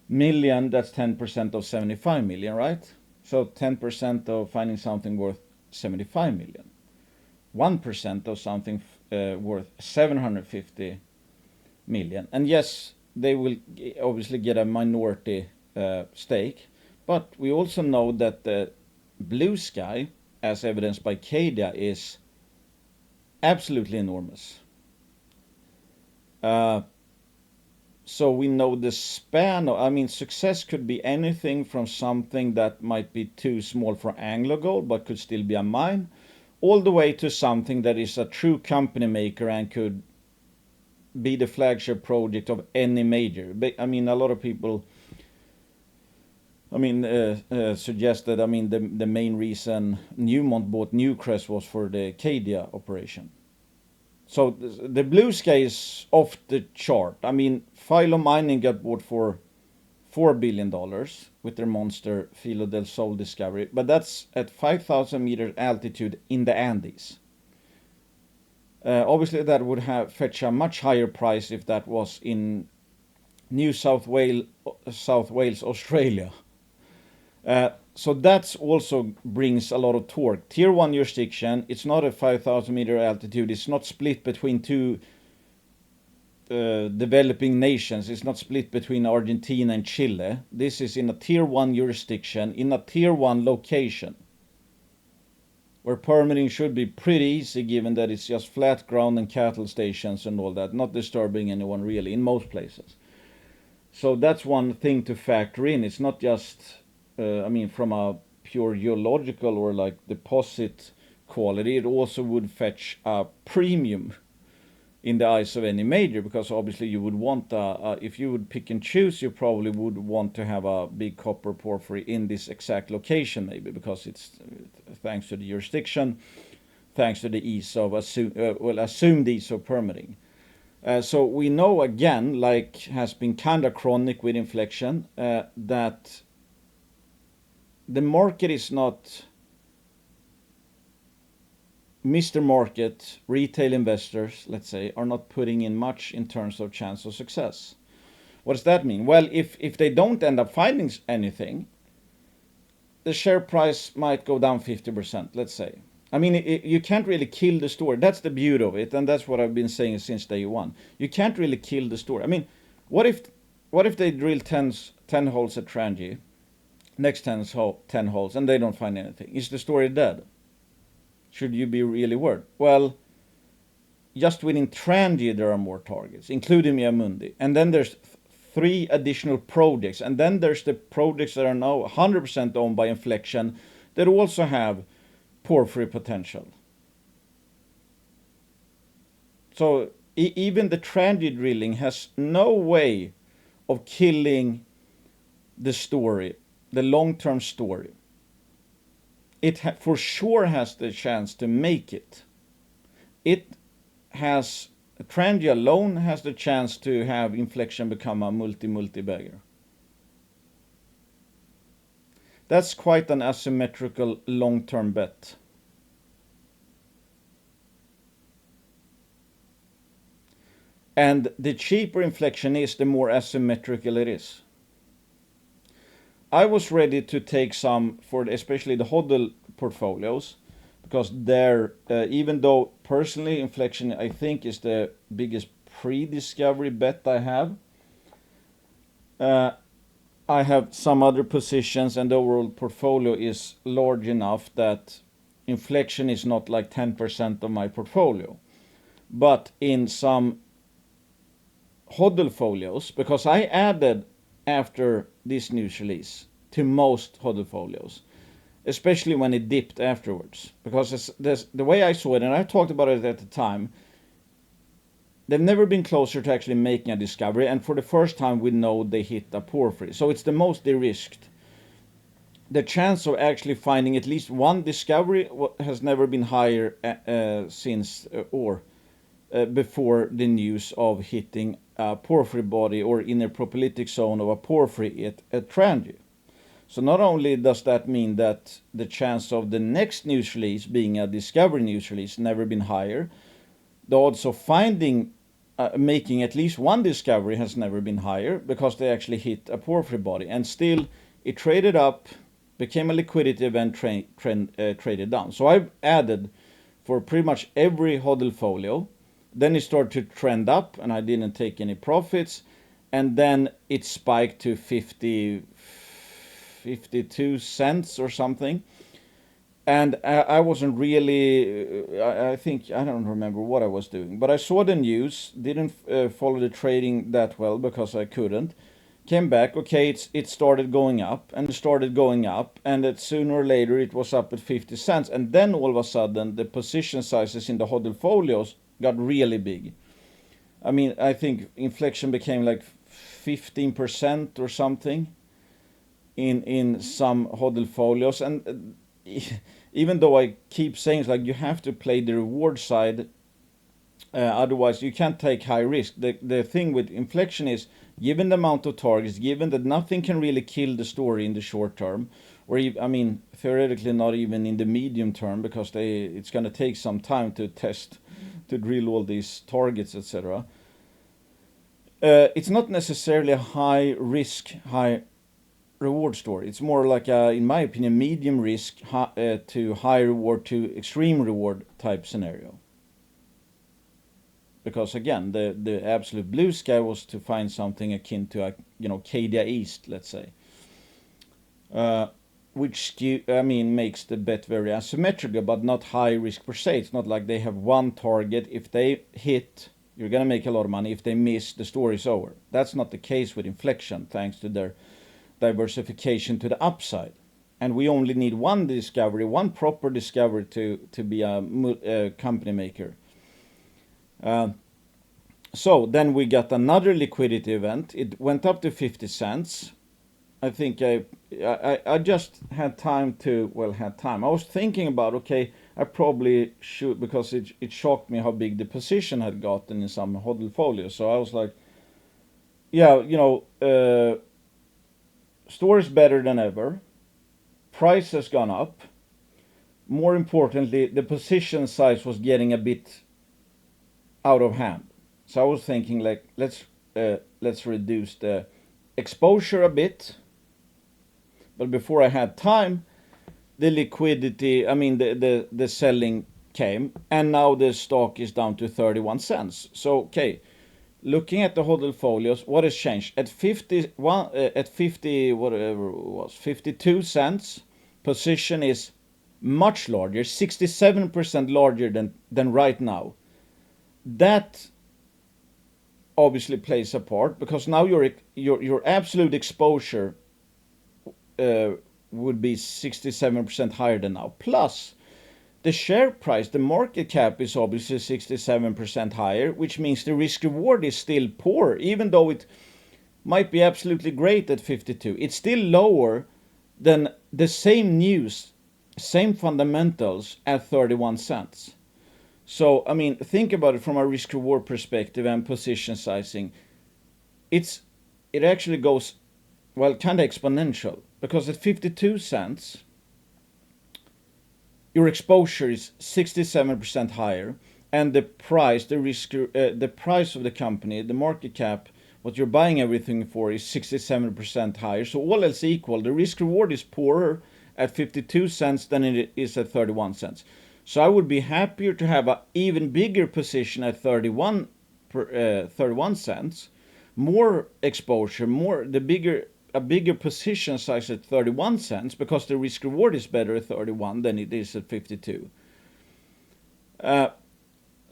million, that's 10% of 75 million, right? So 10% of finding something worth 75 million. 1% of something worth 750 million. And yes, they will obviously get a minority stake, but we also know that the blue sky, as evidenced by Cadia, is absolutely enormous. So we know the span of, I mean, success could be anything from something that might be too small for AngloGold but could still be a mine, all the way to something that is a true company maker and could be the flagship project of any major. I mean, a lot of people suggest that, I mean, the main reason Newmont bought Newcrest was for the Cadia operation. So the blue sky is off the chart. I mean, Philo Mining got bought for $4 billion with their monster Filo del Sol discovery, but that's at 5,000 meters altitude in the Andes. Obviously, that would have fetched a much higher price if that was in New South Wales, Australia. So that also brings a lot of torque. Tier 1 jurisdiction, it's not a 5,000 meter altitude, it's not split between two developing nations, it's not split between Argentina and Chile. This is in a Tier 1 jurisdiction, in a Tier 1 location, where permitting should be pretty easy given that it's just flat ground and cattle stations and all that, not disturbing anyone really in most places. So that's one thing to factor in. It's not just from a pure geological or like deposit quality, it also would fetch a premium in the eyes of any major, because obviously you would want, if you would pick and choose, you probably would want to have a big copper porphyry in this exact location, maybe because it's thanks to the jurisdiction, thanks to the ease of assumed ease of permitting. So we know, again, like has been kind of chronic with Inflection, that the market is not Mr. Market. Retail investors, let's say, are not putting in much in terms of chance of success. What does that mean? Well, if they don't end up finding anything, the share price might go down 50%, let's say. I mean, you can't really kill the story. That's the beauty of it, and that's what I've been saying since day one. You can't really kill the story. I mean, what if they drill 10 holes at Trangie, next 10 holes, and they don't find anything? Is the story dead? Should you be really worried? Well, just within Trangia there are more targets, including Miamundi. And then there's 3 additional projects. And then there's the projects that are now 100% owned by Inflection that also have porphyry potential. So even the Trangia drilling has no way of killing the story, the long-term story. It for sure has the chance to make it. Trangia alone has the chance to have Inflection become a multi-bagger. That's quite an asymmetrical long-term bet. And the cheaper Inflection is, the more asymmetrical it is. I was ready to take some for especially the HODL portfolios, because they're, even though personally Inflection I think is the biggest pre-discovery bet I have, I have some other positions and the overall portfolio is large enough that Inflection is not like 10% of my portfolio. But in some HODL folios, because I added after this news release to most HODL folios, especially when it dipped afterwards, because the way I saw it, and I talked about it at the time, they've never been closer to actually making a discovery, and for the first time we know they hit a porphyry, so it's the most de-risked. The chance of actually finding at least one discovery has never been higher since before the news of hitting a porphyry body or inner propylitic zone of a porphyry at Trangia. So not only does that mean that the chance of the next news release being a discovery news release never been higher, the odds of finding, making at least one discovery has never been higher, because they actually hit a porphyry body, and still it traded up, became a liquidity event, traded down. So I've added for pretty much every HODL folio. Then it started to trend up and I didn't take any profits, and then it spiked to 52 cents or something, and I wasn't really, I think, I don't remember what I was doing, but I saw the news, didn't follow the trading that well because I couldn't, came back, okay, it started going up, and it started going up, and that sooner or later it was up at 50 cents, and then all of a sudden the position sizes in the HODL folios got really big. I mean, I think Inflection became like 15% or something in some HODL folios, and even though I keep saying it's like you have to play the reward side, otherwise you can't take high risk. The thing with Inflection is, given the amount of targets, given that nothing can really kill the story in the short term, or I mean theoretically not even in the medium term, because it's going to take some time to test, to drill all these targets, etc. It's not necessarily a high risk, high reward story. It's more like a, in my opinion, medium risk to high reward to extreme reward type scenario. Because again, the absolute blue sky was to find something akin to a, Cadia East, let's say, which makes the bet very asymmetrical, but not high risk per se. It's not like they have one target. If they hit, you're gonna make a lot of money. If they miss, the story's over. That's not the case with Inflection, thanks to their diversification to the upside. And we only need one discovery, one proper discovery to be a company maker. So then we got another liquidity event. It went up to 50 cents. I think I just had time to, I was thinking about, okay, I probably should, because it shocked me how big the position had gotten in some HODL folios. So I was like, yeah, story's better than ever. Price has gone up. More importantly, the position size was getting a bit out of hand. So I was thinking, like, let's reduce the exposure a bit. But before I had time, the liquidity, the selling came, and now the stock is down to 31 cents. So, okay, looking at the HODL folios, what has changed? At 52 cents, position is much larger, 67% larger than right now. that obviously plays a part, because now your absolute exposure would be 67% higher than now. Plus, the share price, the market cap is obviously 67% higher, which means the risk reward is still poor, even though it might be absolutely great at 52. It's still lower than the same news, same fundamentals at 31 cents. So, I mean, think about it from a risk reward perspective and position sizing. It actually goes, well, kind of exponential, because at 52 cents, your exposure is 67% higher, and the price, the price of the company, the market cap, what you're buying everything for, is 67% higher. So all else equal, the risk reward is poorer at 52 cents than it is at 31 cents. So I would be happier to have an even bigger position at 31 cents, more exposure, a bigger position size at 31 cents, because the risk reward is better at 31 than it is at 52.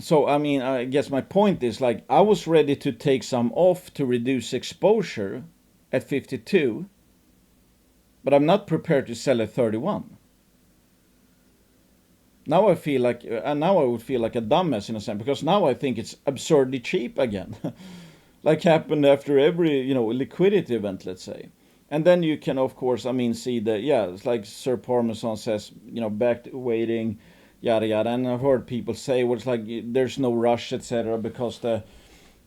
So, I mean, I guess my point is, like, I was ready to take some off to reduce exposure at 52, but I'm not prepared to sell at 31. Now I would feel like a dumbass in a sense, because now I think it's absurdly cheap again, like happened after every, liquidity event, let's say. And then you can, of course, I mean, see it's like Sir Parmesan says, back to waiting, yada yada. And I've heard people say, well, it's like there's no rush, etc., because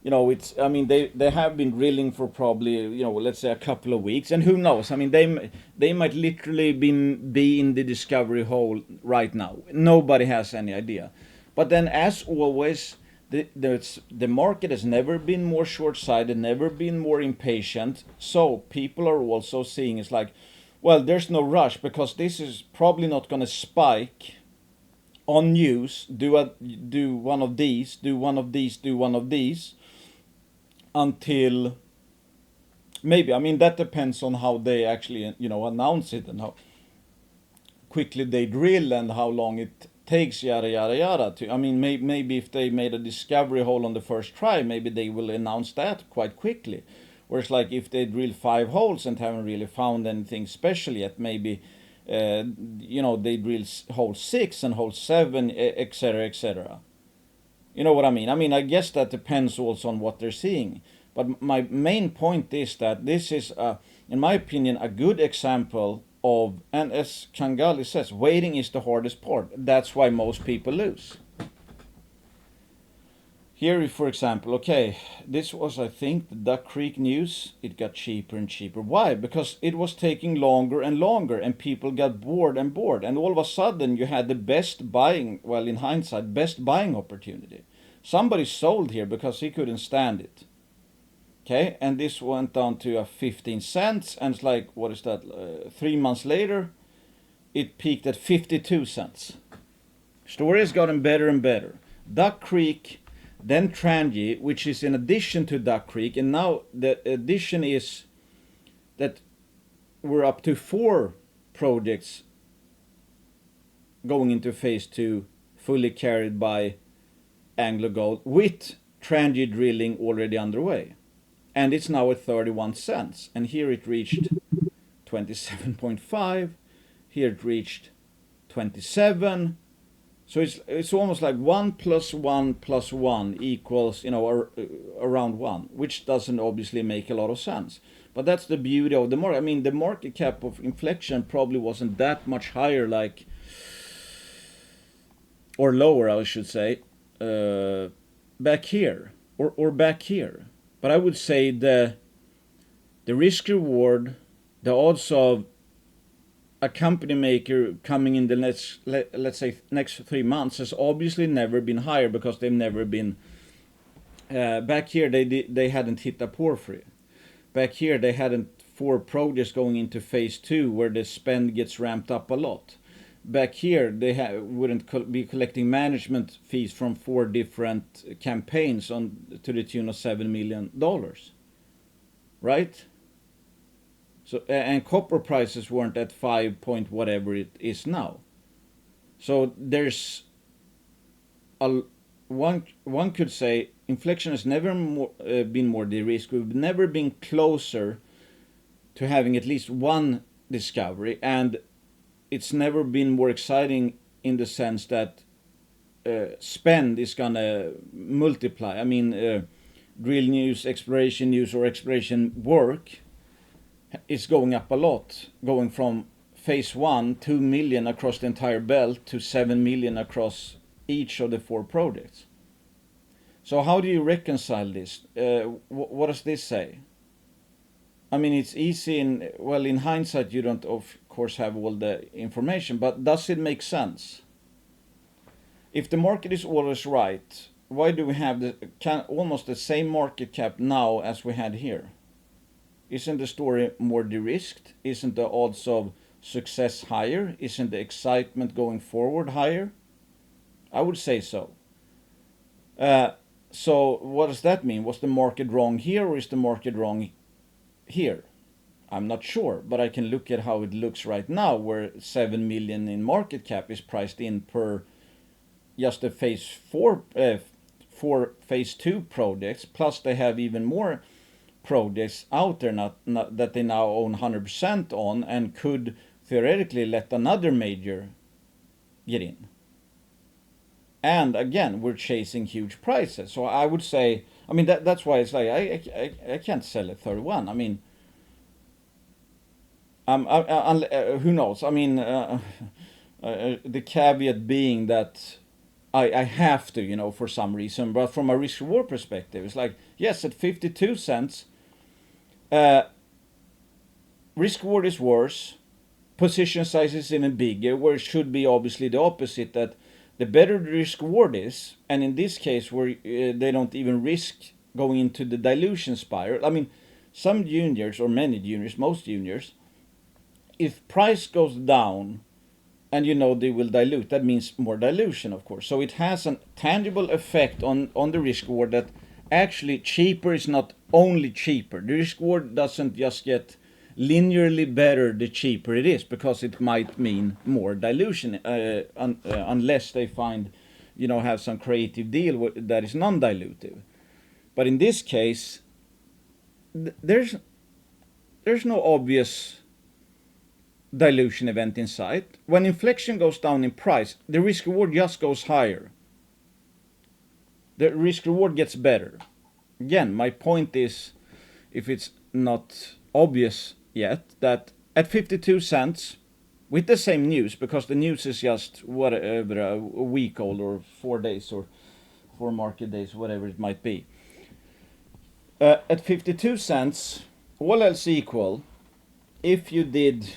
it's, I mean, they have been drilling for probably, let's say a couple of weeks, and who knows? I mean, they might literally be in the discovery hole right now. Nobody has any idea. But then, as always, the market has never been more short-sighted, never been more impatient. So people are also seeing it's like, well, there's no rush, because this is probably not going to spike on news. Do one of these, do one of these, do one of these, until maybe, I mean, that depends on how they actually announce it, and how quickly they drill, and how long it takes, yada yada yada. I mean, maybe if they made a discovery hole on the first try, maybe they will announce that quite quickly. Whereas, like, if they drill 5 holes and haven't really found anything special yet, maybe they drill hole 6 and hole 7, etc., etc. You know what I mean? I mean, I guess that depends also on what they're seeing. But my main point is that this is, in my opinion, a good example of, and as Kangali says, waiting is the hardest part. That's why most people lose. Here, for example, okay, this was, I think, the Duck Creek news. It got cheaper and cheaper. Why? Because it was taking longer and longer, and people got bored and bored. And all of a sudden, you had the best buying, well, in hindsight, best buying opportunity. Somebody sold here because he couldn't stand it. Okay, and this went down to 15 cents, and it's like, what is that? 3 months later, it peaked at 52 cents. Story has gotten better and better. Duck Creek, then Trangie, which is in addition to Duck Creek, and now the addition is that we're up to 4 projects going into phase 2, fully carried by AngloGold, with Trangie drilling already underway. And it's now at 31 cents. And here it reached 27.5. Here it reached 27. So it's almost like 1 + 1 + 1 equals, around 1, which doesn't obviously make a lot of sense. But that's the beauty of the market. I mean, the market cap of Inflection probably wasn't that much higher, like, or lower, I should say, back here, or back here. But I would say the risk reward, the odds of a company maker coming in the let's say next 3 months has obviously never been higher, because they've never been back here. They hadn't hit a porphyry. Back here they hadn't 4 projects going into phase 2 where the spend gets ramped up a lot. Back here they wouldn't be collecting management fees from 4 different campaigns to the tune of $7 million, right? So, and copper prices weren't at 5 point whatever it is now. So there's one could say Inflection has never been more de-risked. We've never been closer to having at least one discovery, and it's never been more exciting in the sense that spend is gonna multiply. I mean, drill news, exploration news, or exploration work is going up a lot, going from phase 1, 2 million across the entire belt to 7 million across each of the 4 projects. So how do you reconcile this? What does this say? I mean, it's easy in hindsight, you don't of course have all the information, but does it make sense? If the market is always right, why do we have almost the same market cap now as we had here? Isn't the story more de-risked? Isn't the odds of success higher? Isn't the excitement going forward higher? I would say so. So what does that mean? Was the market wrong here, or is the market wrong here? I'm not sure, but I can look at how it looks right now, where 7 million in market cap is priced in per just the phase 4 phase 2 projects, plus they have even more projects out there not that they now own 100% on, and could theoretically let another major get in. And again, we're chasing huge prices. So I would say, I mean, that's why it's like I can't sell at 31. I mean, who knows? I mean, the caveat being that I have to, for some reason. But from a risk-reward perspective, it's like, yes, at 52 cents, risk-reward is worse. Position size is even bigger, where it should be obviously the opposite, that the better the risk-reward is, and in this case where they don't even risk going into the dilution spiral. I mean, some juniors, or many juniors, most juniors, if price goes down and they will dilute, that means more dilution, of course. So it has a tangible effect on the risk-reward, that actually cheaper is not only cheaper. The risk-reward doesn't just get linearly better the cheaper it is, because it might mean more dilution unless they find, have some creative deal that is non-dilutive. But in this case, there's no obvious dilution event in sight. When Inflection goes down in price, the risk reward just goes higher. The risk reward gets better. Again, my point is, if it's not obvious yet, that at 52 cents, with the same news, because the news is just whatever, a week old, or 4 days, or 4 market days, whatever it might be. At 52 cents, all else equal, if you did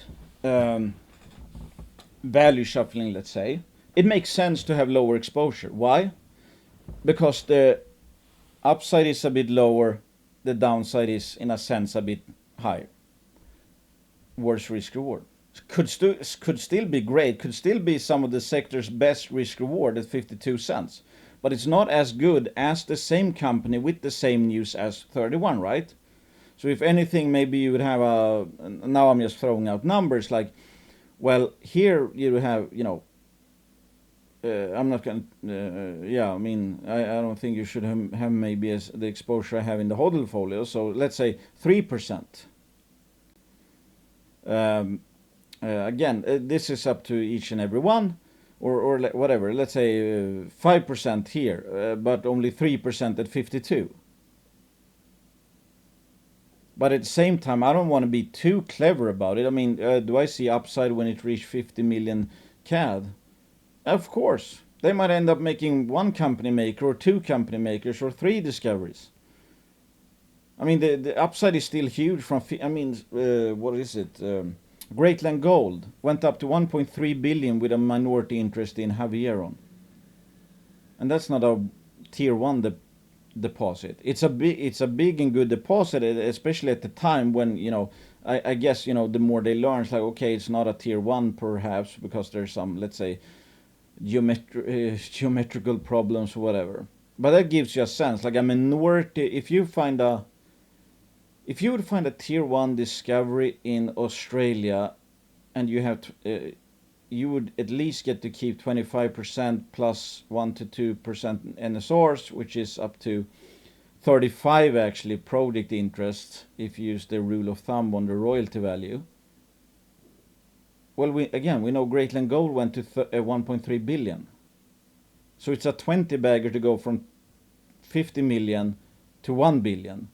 value shuffling, let's say, it makes sense to have lower exposure. Why? Because the upside is a bit lower, the downside is, in a sense, a bit higher. Worse risk reward. Could still be great, could still be some of the sector's best risk reward at 52 cents. But it's not as good as the same company with the same news as 31, right? So if anything, maybe you would have now I'm just throwing out numbers, like, well, here you have, I'm not going to, I mean, I don't think you should have maybe as the exposure I have in the hodl portfolio. So let's say 3%. Again, this is up to each and every one, or whatever. Let's say 5% here, but only 3% at 52. But at the same time, I don't want to be too clever about it. I mean, do I see upside when it reached 50 million CAD? Of course. They might end up making 1 company maker, or 2 company makers, or 3 discoveries. I mean, the upside is still huge from, what is it? Greatland Gold went up to 1.3 billion with a minority interest in Javieron. And that's not a tier 1 deposit. It's a big and good deposit, especially at the time when, I guess, the more they learn, it's like, okay, it's not a tier 1 perhaps, because there's some, let's say, geometrical problems or whatever. But that gives you a sense, like a minority, if you would find a tier 1 discovery in Australia, and you have you would at least get to keep 25% plus 1 to 2% NSRs, which is up to 35 actually project interest if you use the rule of thumb on the royalty value. Well, we know Greatland Gold went to 1.3 billion. So it's a 20 bagger to go from 50 million to 1 billion.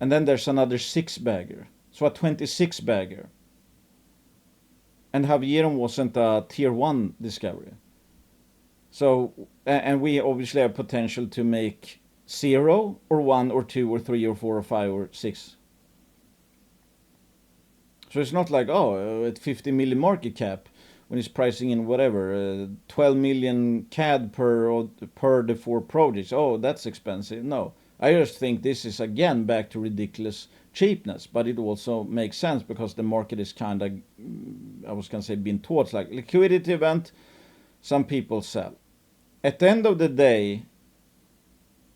And then there's another 6 bagger. So a 26 bagger. And Havieron wasn't a tier 1 discovery. So, and we obviously have potential to make 0 or 1 or 2 or 3 or 4 or 5 or 6. So it's not like, at 50 million market cap, when it's pricing in whatever, 12 million CAD per the 4 projects. Oh, that's expensive. No, I just think this is again back to ridiculous cheapness, but it also makes sense because the market is kind of, I was going to say, being taught like liquidity event, some people sell. At the end of the day,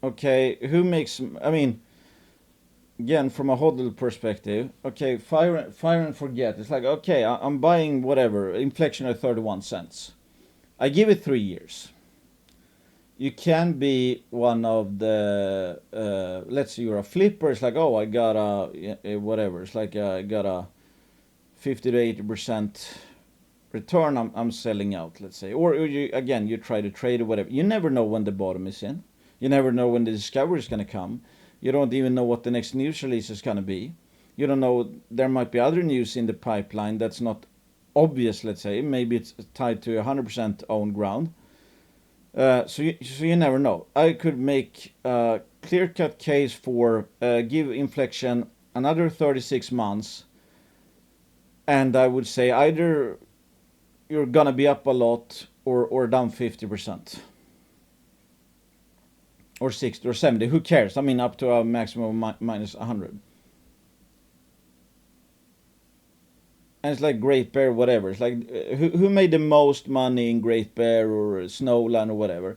okay, who makes, I mean, again, from a hodl perspective, okay, fire and forget. It's like, okay, I'm buying whatever, Inflection at 31 cents. I give it 3 years. You can be one of the, let's say you're a flipper. It's like, I got a, whatever. It's like, I got a 50 to 80% return. I'm selling out, let's say. Or you try to trade or whatever. You never know when the bottom is in. You never know when the discovery is going to come. You don't even know what the next news release is going to be. You don't know, there might be other news in the pipeline that's not obvious, let's say. Maybe it's tied to 100% owned ground. So you never know. I could make a clear-cut case for give Inflection another 36 months. And I would say either you're going to be up a lot or down 50%. Or 60 or 70, who cares? I mean, up to a maximum of minus 100. And it's like Great Bear, whatever. It's like, who made the most money in Great Bear or Snowland or whatever?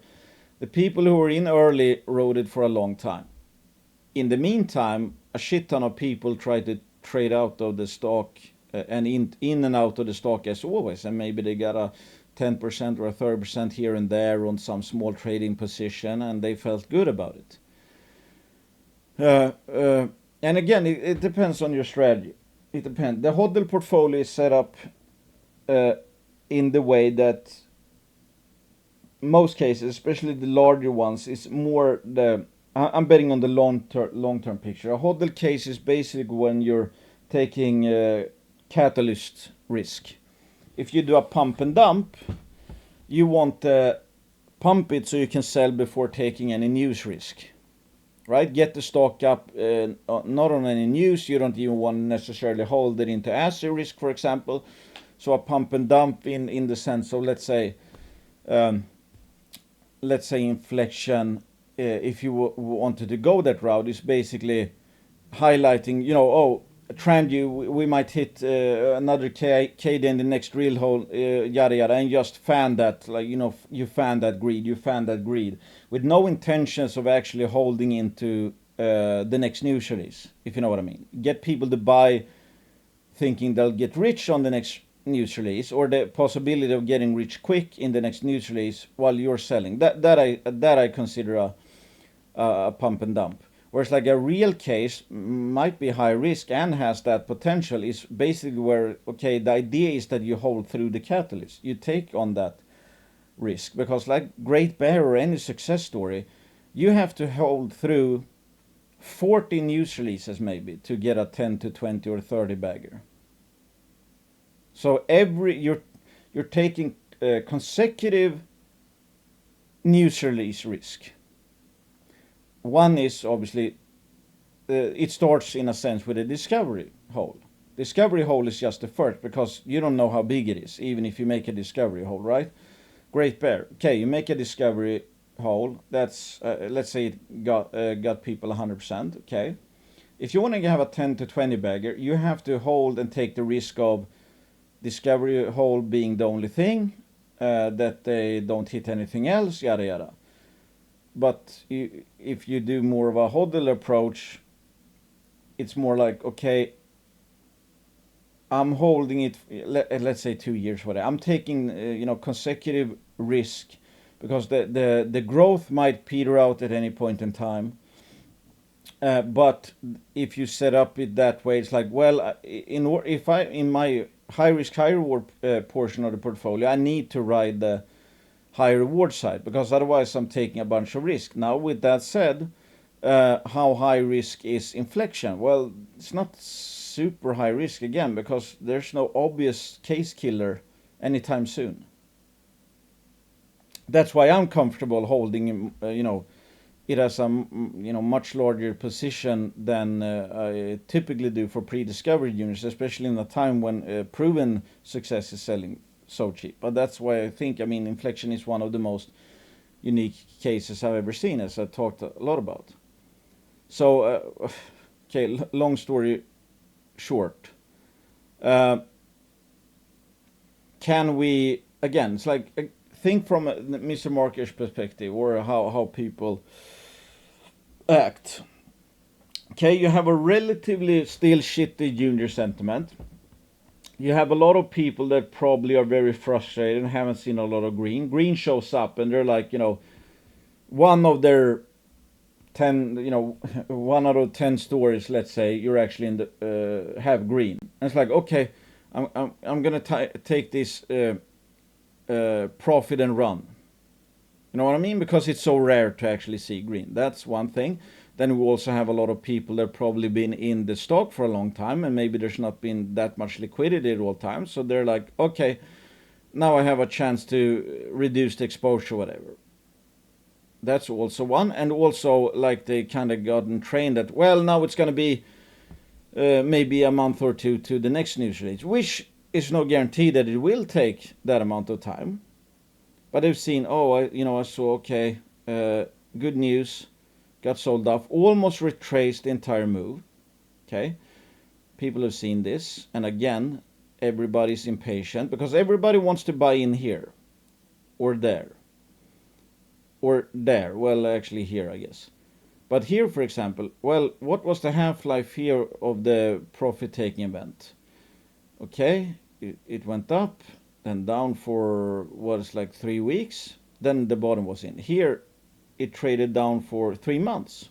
The people who were in early rode it for a long time. In the meantime, a shit ton of people try to trade out of the stock and in and out of the stock as always. And maybe they got a 10% or a 30% here and there on some small trading position, and they felt good about it. And again, it depends on your strategy. It depends. The hodl portfolio is set up in the way that most cases, especially the larger ones, is more the. I'm betting on the long-term picture. A hodl case is basically when you're taking catalyst risk. If you do a pump and dump, you want to pump it so you can sell before taking any news risk, right? Get the stock up, not on any news. You don't even want to necessarily hold it into asset risk, for example. So a pump and dump in the sense of, let's say Inflection, if you wanted to go that route, is basically highlighting, trend we might hit another KD in the next drill hole, yada yada, and just fan that, you fan that greed with no intentions of actually holding into the next news release, if you know what I mean. Get people to buy thinking they'll get rich on the next news release, or the possibility of getting rich quick in the next news release while you're selling. That I consider a pump and dump. Whereas like a real case might be high risk and has that potential, is basically where, okay, the idea is that you hold through the catalyst. You take on that risk, because like Great Bear or any success story, you have to hold through 40 news releases maybe to get a 10 to 20 or 30 bagger. So you're taking consecutive news release risk. One is obviously, it starts in a sense with a discovery hole. Discovery hole is just the first, because you don't know how big it is, even if you make a discovery hole, right? Great Bear. Okay, you make a discovery hole. That's, let's say it got people 100%. Okay. If you want to have a 10 to 20 bagger, you have to hold and take the risk of discovery hole being the only thing, that they don't hit anything else, yada yada. But if you do more of a hodl approach, it's more like, okay, I'm holding it, let's say 2 years, whatever. I'm taking, consecutive risk because the growth might peter out at any point in time. But if you set up it that way, it's like, well, in my high risk, high reward portion of the portfolio, I need to ride the high reward side because otherwise I'm taking a bunch of risk. Now, with that said, how high risk is Inflection? Well, it's not super high risk again because there's no obvious case killer anytime soon. That's why I'm comfortable holding, it has a much larger position than I typically do for pre-discovery units, especially in a time when proven success is selling so cheap. But that's why I think, Inflection is one of the most unique cases I've ever seen, as I talked a lot about. So, okay, long story short. Can we, again, it's like, think from Mr. Marker's perspective or how people act. Okay, you have a relatively still shitty junior sentiment. You have a lot of people that probably are very frustrated and haven't seen a lot of green. Green shows up and they're like, one of their 10, 1 out of 10 stories, let's say, you're actually in the have green. And it's like, okay, I'm gonna take this profit and run. You know what I mean? Because it's so rare to actually see green. That's one thing. Then we also have a lot of people that probably been in the stock for a long time and maybe there's not been that much liquidity at all times. So they're like, okay, now I have a chance to reduce the exposure, whatever. That's also one. And also, like, they kind of gotten trained that, well, now it's going to be maybe a month or two to the next news release, which is no guarantee that it will take that amount of time. But they've seen, I saw, okay, good news, got sold off, almost retraced the entire move. Okay, people have seen this, and again, everybody's impatient because everybody wants to buy in here, or there, or there. Well, actually here, I guess. But here, for example, well, what was the half-life here of the profit-taking event? Okay, it went up, then down for what is like 3 weeks, then the bottom was in. Here, it traded down for 3 months.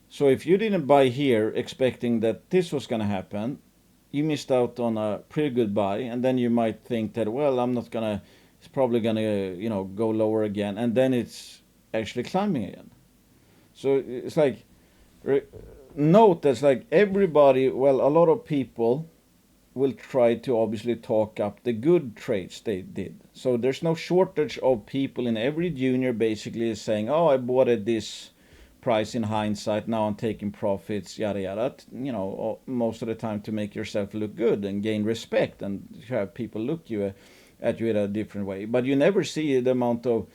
So if you didn't buy here expecting that this was going to happen, you missed out on a pretty good buy, and then you might think that, well, it's probably going to, go lower again, and then it's actually climbing again. So it's like, note that's like everybody, well, a lot of people will try to obviously talk up the good trades they did. So there's no shortage of people in every junior basically saying, I bought at this price in hindsight, now I'm taking profits, yada yada, most of the time to make yourself look good and gain respect and have people look at you in a different way. But you never see the amount of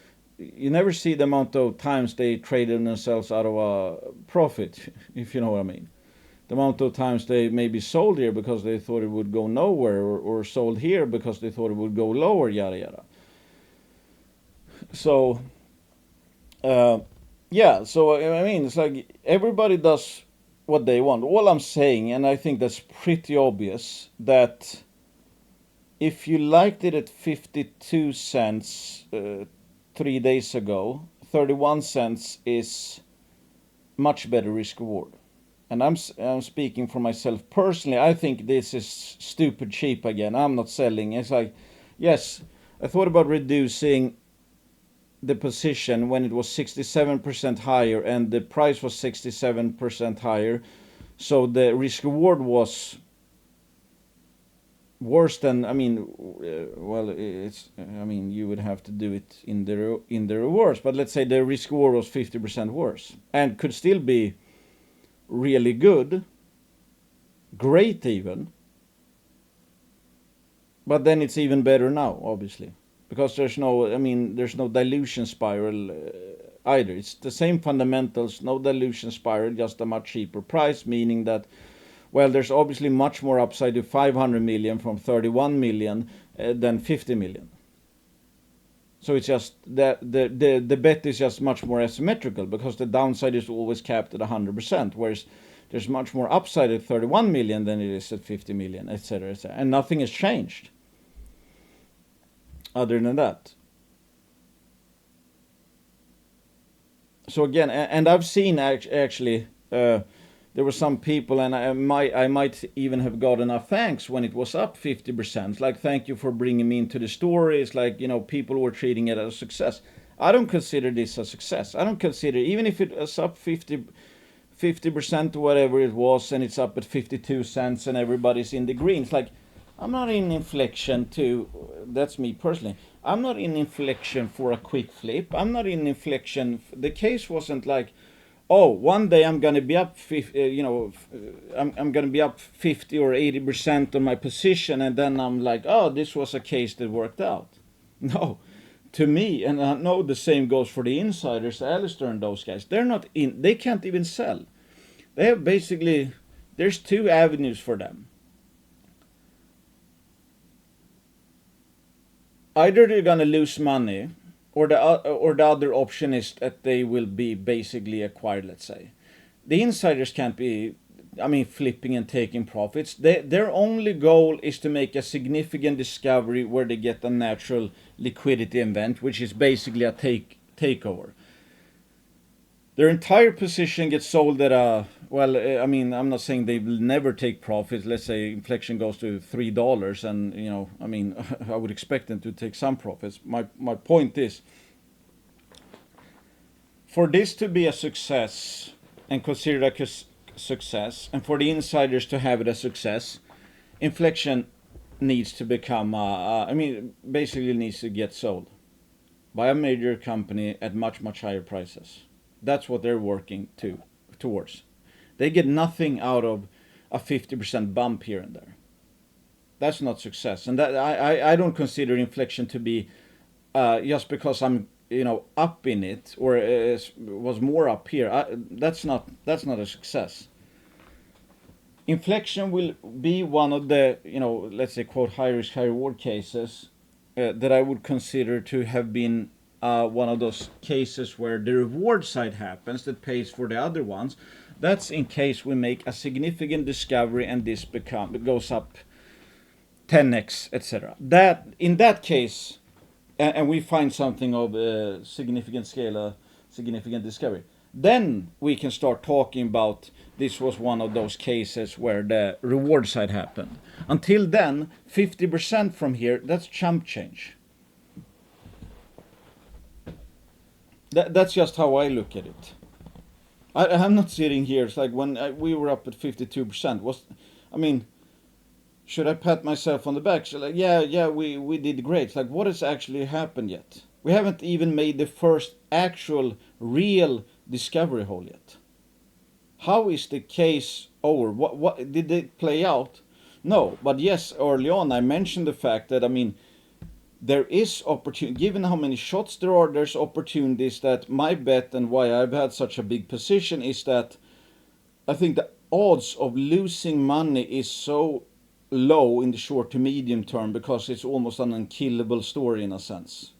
times they traded themselves out of a profit, if you know what I mean. The amount of times they maybe sold here because they thought it would go nowhere, or sold here because they thought it would go lower, yada yada. So, so it's like everybody does what they want. All I'm saying, and I think that's pretty obvious, that if you liked it at 52 cents 3 days ago, 31 cents is much better risk reward. And I'm speaking for myself personally. I think this is stupid cheap again. I'm not selling. It's like, yes, I thought about reducing the position when it was 67% higher and the price was 67% higher. So the risk reward was worse than, you would have to do it in the reverse. But let's say the risk reward was 50% worse and could still be really good, great even, but then it's even better now, obviously, because there's no dilution spiral either. It's the same fundamentals, no dilution spiral, just a much cheaper price, meaning that, well, there's obviously much more upside to 500 million from 31 million than 50 million. So it's just that the bet is just much more asymmetrical because the downside is always capped at 100%, whereas there's much more upside at 31 million than it is at 50 million, etc., etc. And nothing has changed other than that. So again, and I've seen actually, there were some people, and I might even have got enough thanks when it was up 50%. Like, thank you for bringing me into the story. It's like, people were treating it as a success. I don't consider this a success. I don't consider, even if it was up 50% or whatever it was, and it's up at 52 cents and everybody's in the green. It's like, I'm not in Inflection that's me personally. I'm not in Inflection for a quick flip. I'm not in Inflection. The case wasn't like, oh, one day I'm going to be up, I'm going to be up 50 or 80% on my position, and then I'm like, oh, this was a case that worked out. No, to me, and I know the same goes for the insiders, Alistair and those guys. They're not in. They can't even sell. They have basically, there's two avenues for them. Either they're going to lose money, or the other option is that they will be basically acquired, let's say. The insiders can't be, flipping and taking profits. Their only goal is to make a significant discovery where they get a natural liquidity event, which is basically a takeover. Their entire position gets sold at I'm not saying they will never take profits. Let's say Inflection goes to $3, and I would expect them to take some profits. My point is, for this to be a success and considered a success, and for the insiders to have it a success, Inflection needs to become, basically needs to get sold by a major company at much, much higher prices. That's what they're working towards. They get nothing out of a 50% bump here and there. That's not success. And that I don't consider Inflection to be, just because I'm up in it, or was more up here. That's not a success. Inflection will be one of the, let's say, quote, high risk, high reward cases that I would consider to have been one of those cases where the reward side happens that pays for the other ones. That's in case we make a significant discovery and this goes up 10x, etc. That in that case, and we find something of a significant scale, a significant discovery, then we can start talking about this was one of those cases where the reward side happened. Until then, 50% from here, that's chump change. That's just how I look at it. I'm not sitting here. It's like when we were up at 52%. Should I pat myself on the back? So like, yeah, we did great. It's like, what has actually happened yet? We haven't even made the first actual real discovery hole yet. How is the case over? What did it play out? No, but yes, early on I mentioned the fact that there is opportunity, given how many shots there are, there's opportunities. That my bet, and why I've had such a big position, is that I think the odds of losing money is so low in the short to medium term, because it's almost an unkillable story in a sense.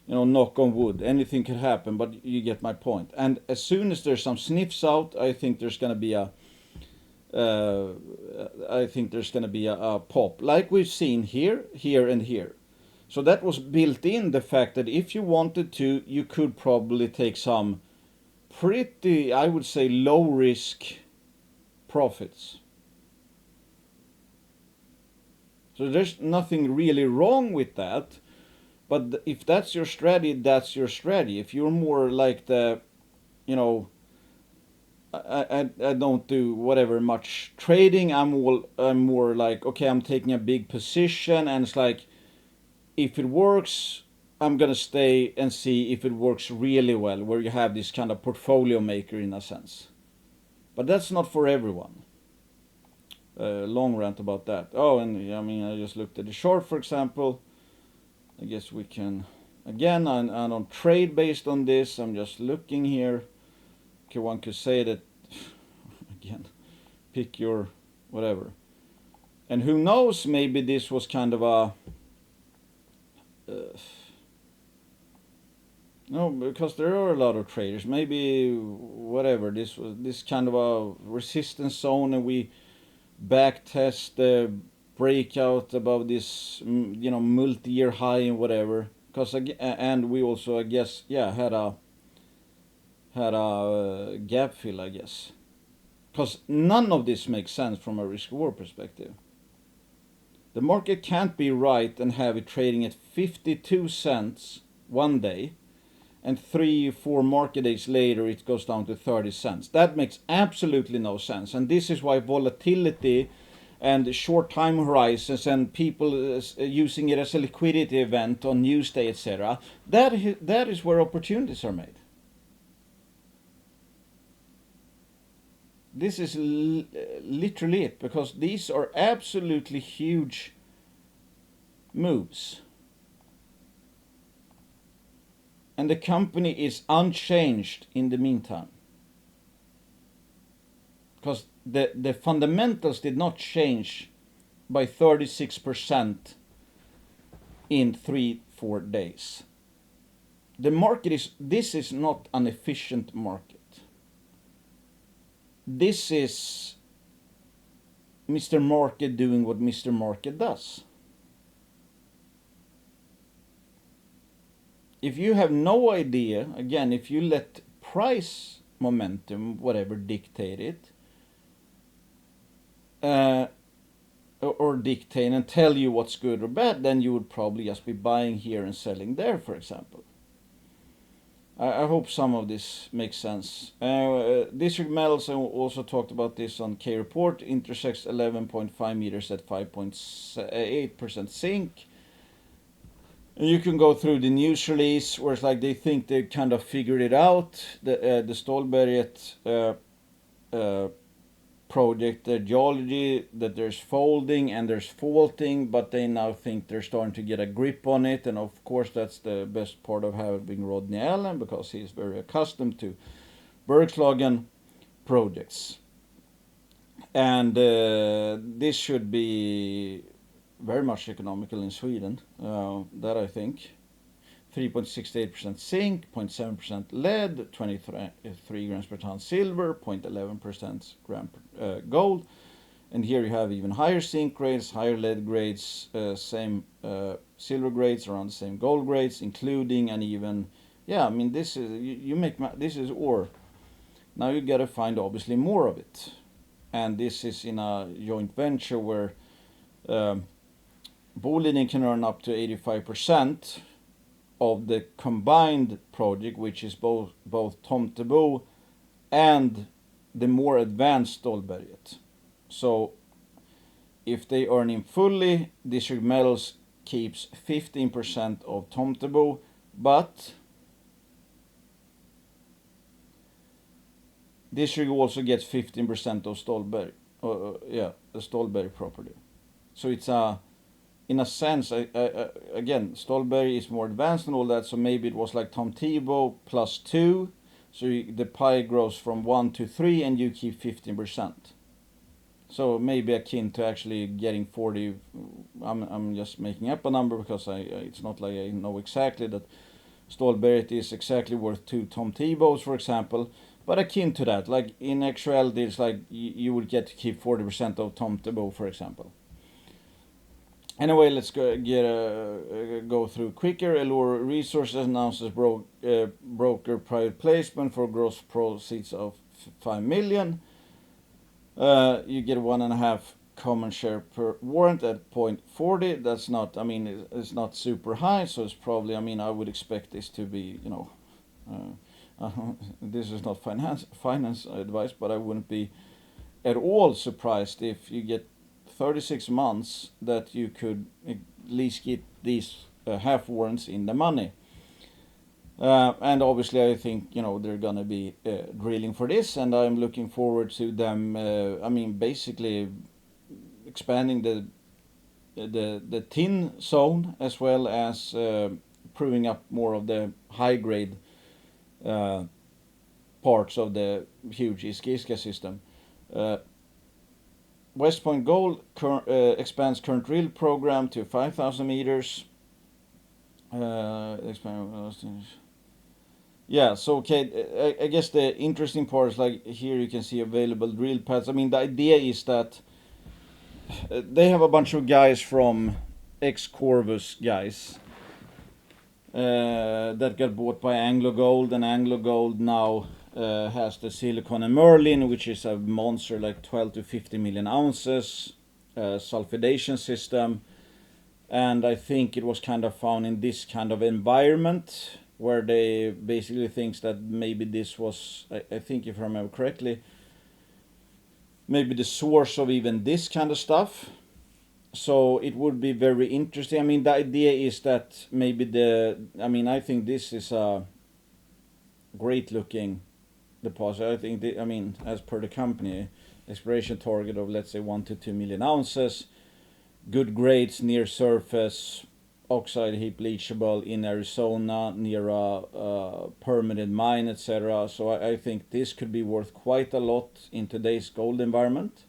Knock on wood, anything could happen, but you get my point. And as soon as there's some sniffs out, I think there's going to be a pop, like we've seen here, and here. So that was built in, the fact that if you wanted to, you could probably take some pretty, I would say, low risk profits. So there's nothing really wrong with that. But if that's your strategy, that's your strategy. If you're more like the, I don't do whatever much trading. I'm more like, okay, I'm taking a big position, and it's like, if it works, I'm gonna stay and see if it works really well, where you have this kind of portfolio maker in a sense. But that's not for everyone. Long rant about that. Oh, and I just looked at the chart, for example. I guess we can, again, I don't trade based on this. I'm just looking here. Okay, one could say that, again, pick your whatever. And who knows, maybe this was kind of a, No, because there are a lot of traders. Maybe whatever this kind of a resistance zone, and we back test the breakout above this, multi-year high and whatever. Because and we also, I guess, yeah, had a gap fill, I guess. Because none of this makes sense from a risk-reward perspective. The market can't be right and have it trading at 52 cents one day, and 3-4 market days later it goes down to 30 cents. That makes absolutely no sense. And this is why volatility and short time horizons and people using it as a liquidity event on Newsday, etc., that is where opportunities are made. This is literally it, because these are absolutely huge moves. And the company is unchanged in the meantime. Because the fundamentals did not change by 36% in 3-4 days. The market this is not an efficient market. This is Mr. Market doing what Mr. Market does. If you have no idea, again, if you let price momentum, whatever, dictate it, or dictate and tell you what's good or bad, then you would probably just be buying here and selling there, for example. I hope some of this makes sense. District Metals, I also talked about this on K Report, intersects 11.5 meters at 5.8% zinc. And you can go through the news release where it's like they think they kind of figured it out. The Stillwater project, the geology, that there's folding and there's faulting, but they now think they're starting to get a grip on it. And of course, that's the best part of having Rodney Allen, because he's very accustomed to Bergslagen projects. And this should be very much economical in Sweden, that I think. 3.68% zinc, 0.7% lead, 23 grams per ton silver, 0.11% gram gold. And here you have even higher zinc grades, higher lead grades, same silver grades, around the same gold grades, including and even, this is, this is ore. Now you gotta find obviously more of it. And this is in a joint venture where Boliden can earn up to 85% of the combined project, which is both Tomtebo and the more advanced Stålberget. So if they earn in fully, District Metals keeps 15% of Tomtebo, but District also gets 15% of Stålberg, the Stålberg property. So it's in a sense, again, Stålberg is more advanced and all that, so maybe it was like Tomtebo plus 2, so the pie grows from 1 to 3 and you keep 15%. So maybe akin to actually getting 40, I'm just making up a number because it's not like I know exactly that Stålberg is exactly worth 2 Tomtebos, for example, but akin to that, like in actuality, it's like you would get to keep 40% of Tomtebo, for example. Anyway, let's go through quicker. Eloro Resources announces broker private placement for gross proceeds of 5 million. You get 1.5 common share per warrant at 0.40. That's not, it's not super high, so it's probably, I would expect this to be, this is not finance advice, but I wouldn't be at all surprised if you get 36 months that you could at least get these half warrants in the money. And obviously I think, they're going to be drilling for this, and I'm looking forward to them, basically expanding the tin zone, as well as proving up more of the high grade parts of the huge Iskiska system. West Point Gold expands current drill program to 5,000 meters. Yeah, so okay, I guess the interesting part is like here you can see available drill pads. I mean, the idea is that they have a bunch of guys from ex-Corvus guys that got bought by Anglo Gold, and Anglo Gold now has the Silicon and Merlin, which is a monster like 12 to 50 million ounces sulfidation system. And I think it was kind of found in this kind of environment where they basically thinks that maybe this was, I think if I remember correctly, maybe the source of even this kind of stuff. So it would be very interesting. I mean, the idea is that maybe I think this is a great looking deposit. I think, as per the company, exploration target of, let's say, 1 to 2 million ounces, good grades near surface, oxide heap leachable in Arizona, near a permitted mine, etc. So I think this could be worth quite a lot in today's gold environment.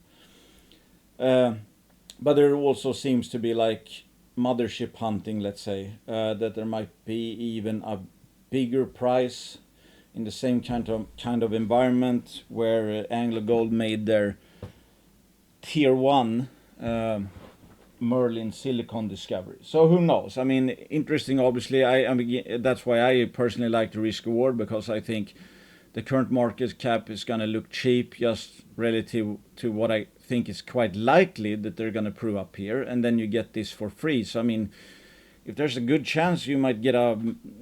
But there also seems to be like mothership hunting, let's say, that there might be even a bigger price in the same kind of environment where Anglo Gold made their tier 1 Merlin silicon discovery. So who knows? I mean, interesting. Obviously, that's why I personally like the risk reward, because I think the current market cap is gonna look cheap just relative to what I think is quite likely that they're gonna prove up here, and then you get this for free. So I mean, if there's a good chance you might get a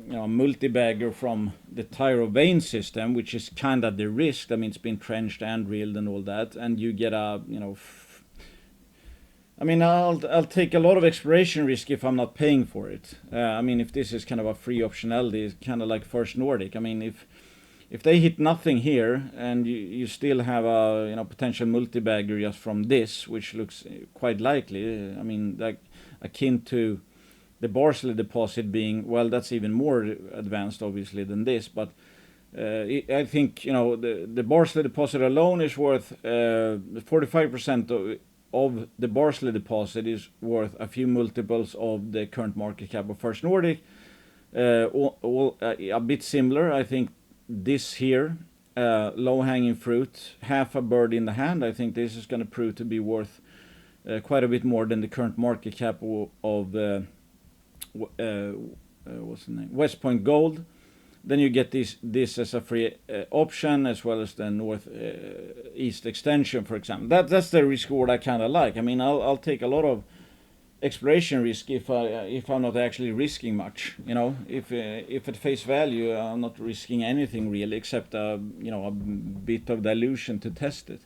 multi-bagger from the Tyro vein system, which is kind of the risk. I mean, it's been trenched and drilled and all that, and you get a I'll take a lot of exploration risk if I'm not paying for it. If this is kind of a free optionality, it's kind of like First Nordic. I mean, if they hit nothing here and you still have a potential multi-bagger just from this, which looks quite likely. I mean, like akin to the Barsley deposit being, well, that's even more advanced obviously than this, but I think the Barsley deposit alone is worth 45% of the Barsley deposit is worth a few multiples of the current market cap of First Nordic. A bit similar, I think. This here, low-hanging fruit, half a bird in the hand. I think this is going to prove to be worth quite a bit more than the current market cap of what's the name? West Point Gold. Then you get this as a free option, as well as the northeast extension, for example. That's the risk reward I kind of like. I mean, I'll take a lot of exploration risk if I'm not actually risking much. If at face value I'm not risking anything really, except a bit of dilution to test it.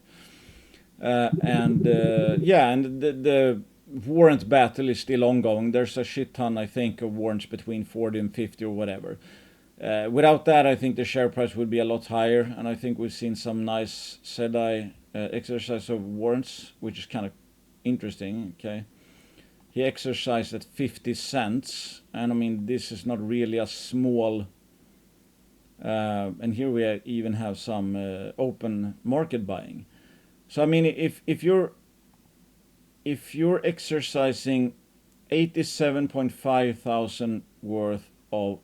And the warrant battle is still ongoing. There's a shit ton, I think, of warrants between 40 and 50 or whatever. Without that, I think the share price would be a lot higher, and I think we've seen some nice SEDI exercise of warrants, which is kind of interesting. Okay, he exercised at 50 cents, and I mean, this is not really a small. And here we even have some open market buying. So I mean, if you're exercising 87.5 thousand worth of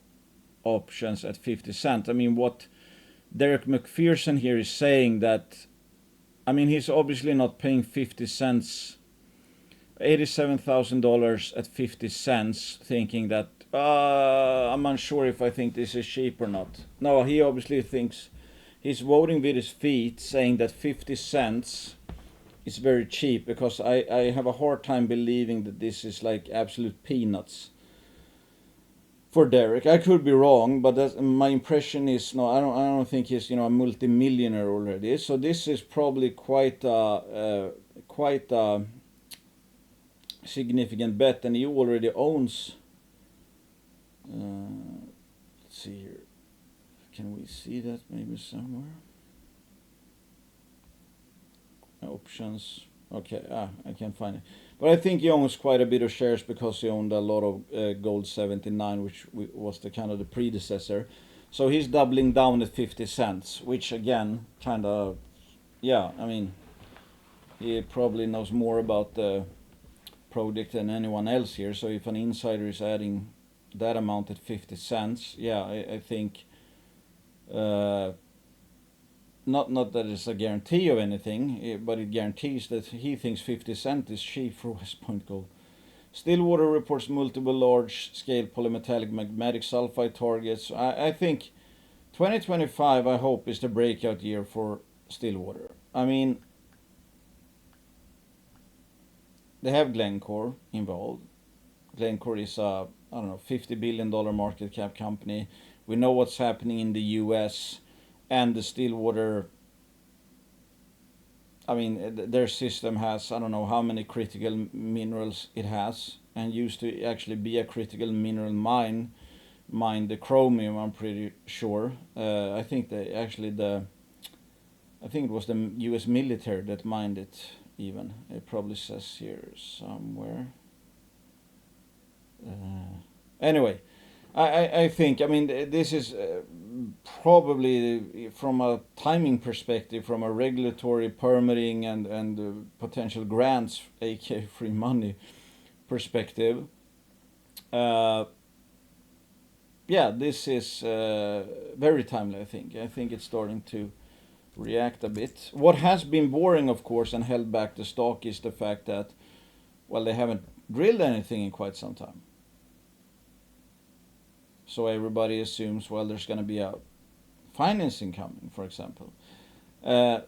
options at 50 cents. I mean, what Derek McPherson here is saying that, I mean, he's obviously not paying 50 cents, $87,000 at 50 cents, thinking that, I'm unsure if I think this is cheap or not. No, he obviously thinks, he's voting with his feet, saying that 50 cents is very cheap, because I have a hard time believing that this is like absolute peanuts for Derek. I could be wrong, but my impression is no. I don't think he's a multi-millionaire already. So this is probably quite a significant bet, and he already owns. Let's see here. Can we see that maybe somewhere? Options. Okay, I can't find it. But I think he owns quite a bit of shares, because he owned a lot of Gold 79, which was the kind of the predecessor. So he's doubling down at 50 cents, which again, kind of, yeah, I mean, he probably knows more about the project than anyone else here. So if an insider is adding that amount at 50 cents, yeah, I think Not that it's a guarantee of anything, but it guarantees that he thinks 50 cent is cheap for West Point Gold. Stillwater reports multiple large-scale polymetallic magmatic sulfide targets. I think 2025, I hope, is the breakout year for Stillwater. I mean, they have Glencore involved. Glencore is a, I don't know, $50 billion market cap company. We know what's happening in the US, and the Stillwater, I mean, their system has, I don't know how many critical minerals it has, and used to actually be a critical mineral mine the chromium, I'm pretty sure. I think they actually, I think it was the US military that mined it even. It probably says here somewhere. Anyway, I think, I mean, this is probably from a timing perspective, from a regulatory permitting and potential grants, aka free money perspective. Yeah, this is very timely, I think. I think it's starting to react a bit. What has been boring, of course, and held back the stock is the fact that, well, they haven't drilled anything in quite some time. So everybody assumes, well, there's going to be a financing coming, for example. I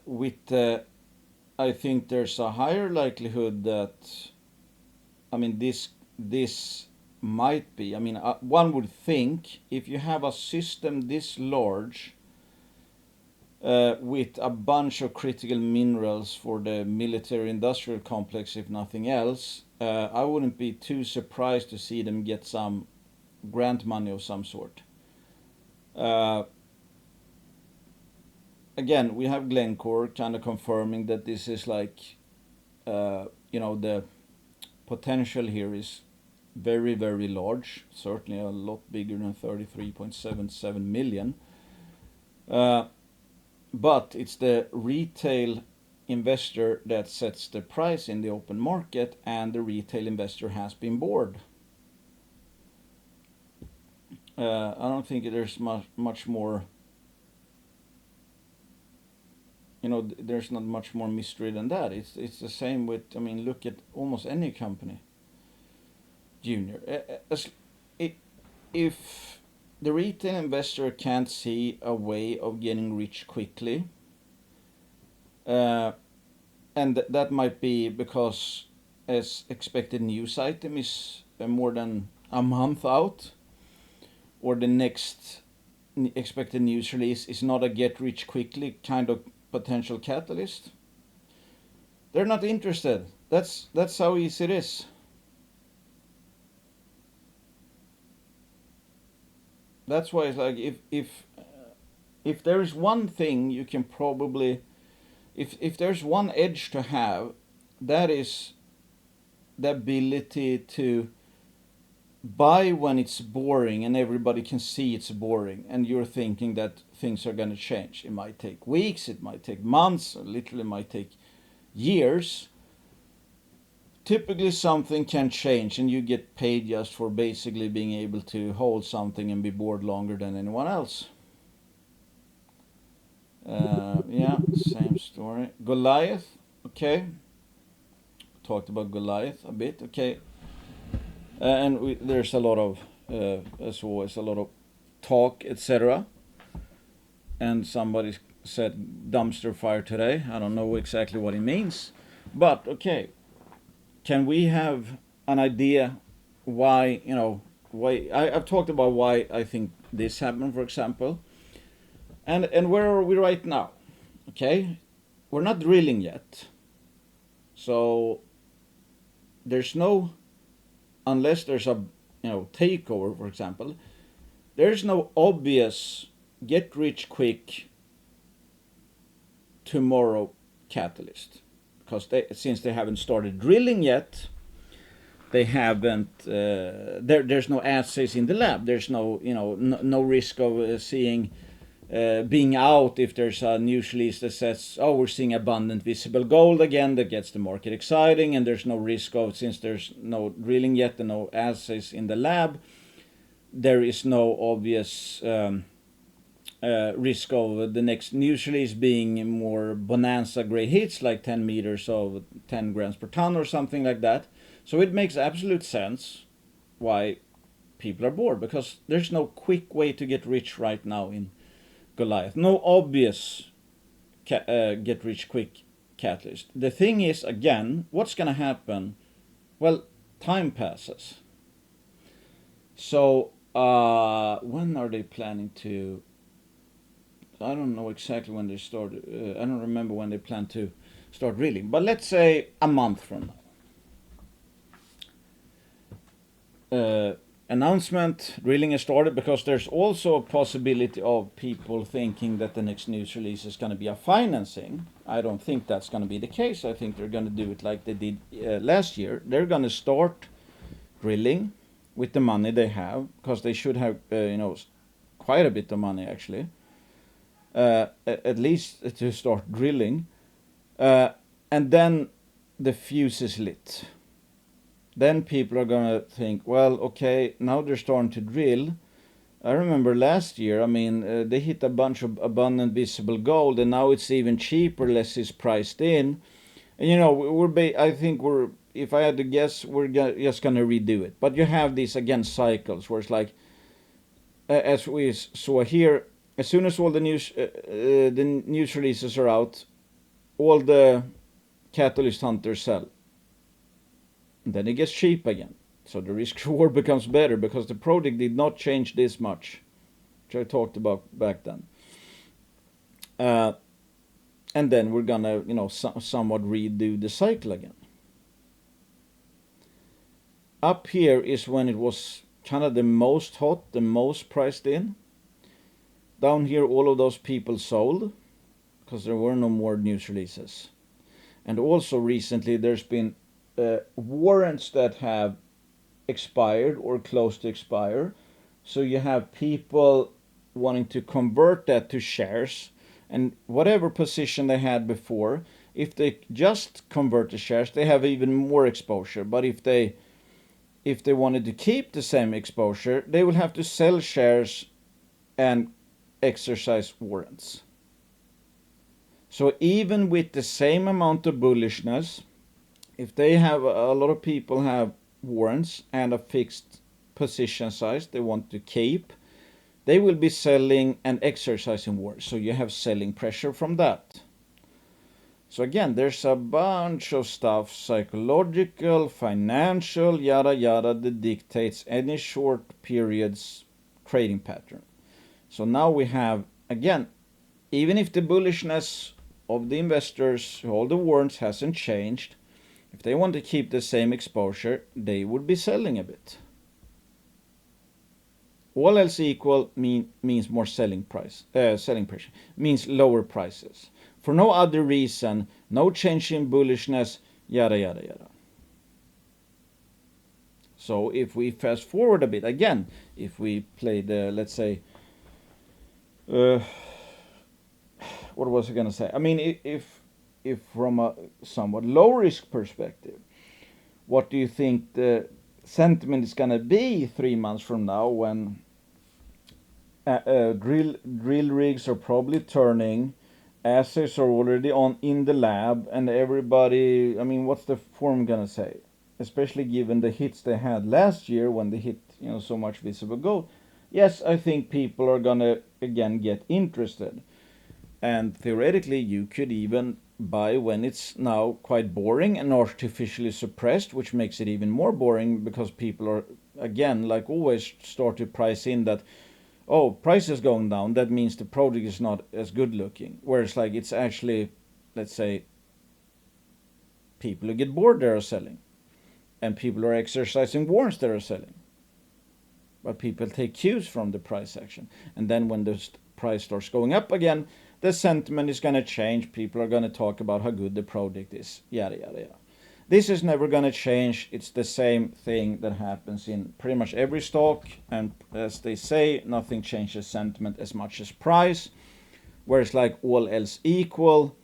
think there's a higher likelihood that, I mean, this might be, I mean, one would think if you have a system this large with a bunch of critical minerals for the military industrial complex, if nothing else, I wouldn't be too surprised to see them get some grant money of some sort. Again, we have Glencore kind of confirming that this is like, the potential here is very, very large, certainly a lot bigger than 33.77 million. But it's the retail investor that sets the price in the open market, and the retail investor has been bored. I don't think there's much more, there's not much more mystery than that. It's the same with, I mean, look at almost any company, Junior. If the retail investor can't see a way of getting rich quickly, and that might be because as expected news item is more than a month out, or the next expected news release is not a get rich quickly kind of potential catalyst, they're not interested. That's how easy it is. That's why it's like, if there is one thing you can probably, if there's one edge to have, that is the ability to buy when it's boring and everybody can see it's boring, and you're thinking that things are going to change. It might take weeks, it might take months, or literally might take years. Typically something can change and you get paid just for basically being able to hold something and be bored longer than anyone else. Yeah, same story. Goliath, okay. Talked about Goliath a bit, okay. And there's a lot of, as always, a lot of talk, etc. And somebody said dumpster fire today. I don't know exactly what it means. But, okay, can we have an idea why, I've talked about why I think this happened, for example. And where are we right now? Okay, we're not drilling yet. So there's no, unless there's a takeover, for example, there's no obvious get rich quick tomorrow catalyst, because since they haven't started drilling yet, they haven't there's no assays in the lab. There's no no risk of seeing being out if there's a news release that says, oh, we're seeing abundant visible gold again, that gets the market exciting, and there's no risk of, since there's no drilling yet and no assays in the lab, there is no obvious risk of the next news release being more bonanza grade hits, like 10 meters of 10 grams per ton or something like that. So it makes absolute sense why people are bored, because there's no quick way to get rich right now in Goliath. No obvious get rich quick catalyst. The thing is, again, what's going to happen? Well, time passes. So when are they planning to? I don't know exactly when they start. I don't remember when they plan to start drilling. But let's say a month from now. Announcement, drilling has started, because there's also a possibility of people thinking that the next news release is going to be a financing. I don't think that's going to be the case. I think they're going to do it like they did last year. They're going to start drilling with the money they have, because they should have quite a bit of money actually, at least to start drilling, and then the fuse is lit. Then people are gonna think, well, okay, now they're starting to drill. I remember last year, they hit a bunch of abundant visible gold, and now it's even cheaper, less is priced in. And I think if I had to guess, we're just gonna redo it. But you have these again cycles where it's like, as we saw here, as soon as all the news releases are out, all the catalyst hunters sell. And then it gets cheap again. So the risk reward becomes better, because the project did not change this much, which I talked about back then. And then we're gonna, somewhat redo the cycle again. Up here is when it was kind of the most hot, the most priced in. Down here, all of those people sold, because there were no more news releases. And also recently there's been warrants that have expired or close to expire. So you have people wanting to convert that to shares, and whatever position they had before, if they just convert to shares, they have even more exposure. But if they wanted to keep the same exposure, they will have to sell shares and exercise warrants. So even with the same amount of bullishness, if they have a lot of people have warrants and a fixed position size they want to keep, they will be selling and exercising warrants. So you have selling pressure from that. So again, there's a bunch of stuff, psychological, financial, yada yada, that dictates any short periods trading pattern. So now we have, again, even if the bullishness of the investors who hold the warrants hasn't changed, if they want to keep the same exposure, they would be selling a bit. All else equal means more selling pressure, means lower prices. For no other reason, no change in bullishness, yada yada yada. So if we fast forward a bit, again, if we play the, let's say, what was I gonna say? If from a somewhat low risk perspective, what do you think the sentiment is gonna be 3 months from now, when drill rigs are probably turning, assays are already in the lab, and everybody, what's the forum gonna say? Especially given the hits they had last year when they hit so much visible gold. Yes, I think people are gonna again get interested, and theoretically you could even buy when it's now quite boring and artificially suppressed, which makes it even more boring, because people are, again, like always, start to price in that, oh, price is going down, that means the project is not as good looking. Whereas like it's actually, let's say, people who get bored, they are selling, and people who are exercising warrants, they are selling. But people take cues from the price action, and then when the price starts going up again, the sentiment is going to change. People are going to talk about how good the project is, yada yada yada. This is never going to change. It's the same thing that happens in pretty much every stock, and as they say, nothing changes sentiment as much as price. Whereas like all else equal,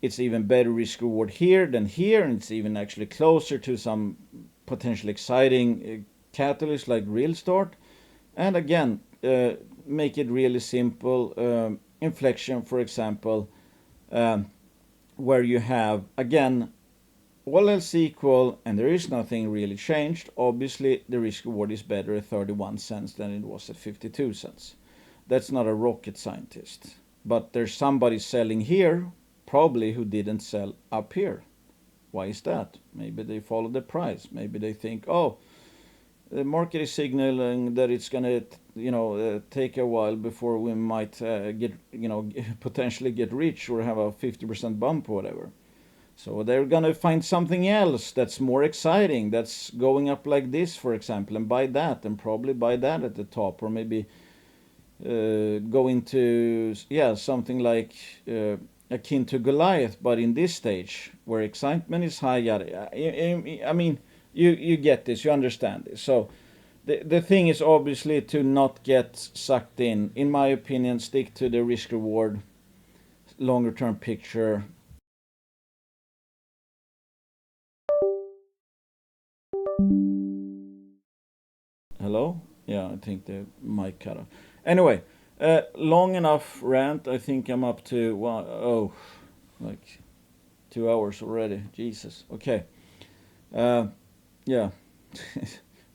it's even better risk reward here than here, and it's even actually closer to some potentially exciting catalyst like real start. And again, make it really simple. Inflection, for example, where you have, again, all else equal, and there is nothing really changed. Obviously, the risk reward is better at 31 cents than it was at 52 cents. That's not a rocket scientist. But there's somebody selling here, probably, who didn't sell up here. Why is that? Maybe they follow the price. Maybe they think, oh, the market is signaling that it's going to, take a while before we might potentially get rich or have a 50% bump or whatever. So they're going to find something else that's more exciting, that's going up like this, for example, and buy that, and probably buy that at the top, or maybe go into, something like akin to Goliath, but in this stage where excitement is high. I mean, you get this, you understand this. So the thing is obviously to not get sucked in my opinion, stick to the risk reward, longer term picture. Hello? Yeah, I think the mic cut off. Anyway, long enough rant. I think I'm up to, like 2 hours already. Jesus. Okay. Yeah.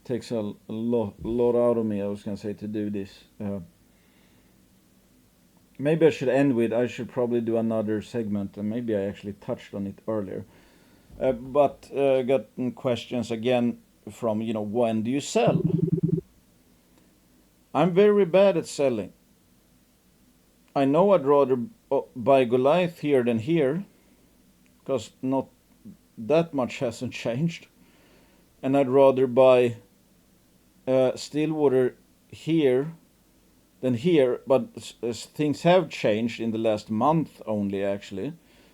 Takes a lot out of me, I was going to say, to do this. Maybe I should end with, I should probably do another segment, and maybe I actually touched on it earlier. But got questions again from, when do you sell? I'm very bad at selling. I know I'd rather buy Goliath here than here, because not that much hasn't changed. And I'd rather buy Stillwater here than here, but things have changed in the last month only, actually.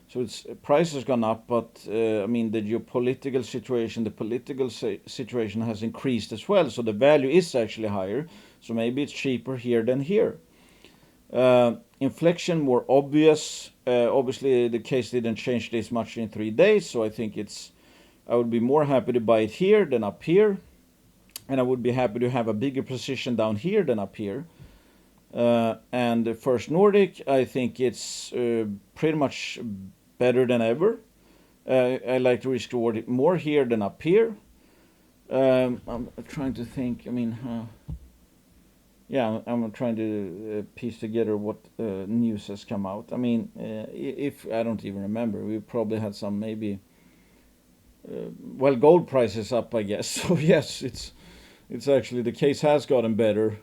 So price has gone up, but the geopolitical situation, the political situation has increased as well. So the value is actually higher. So maybe it's cheaper here than here. Inflection, more obvious. Obviously, the case didn't change this much in 3 days. So I think I would be more happy to buy it here than up here. And I would be happy to have a bigger position down here than up here. And First Nordic, I think it's pretty much better than ever. I like to risk reward it more here than up here. I'm trying to think. I'm trying to piece together what news has come out. If I don't even remember, we probably had some maybe. Gold price is up, I guess. So yes, it's actually, the case has gotten better,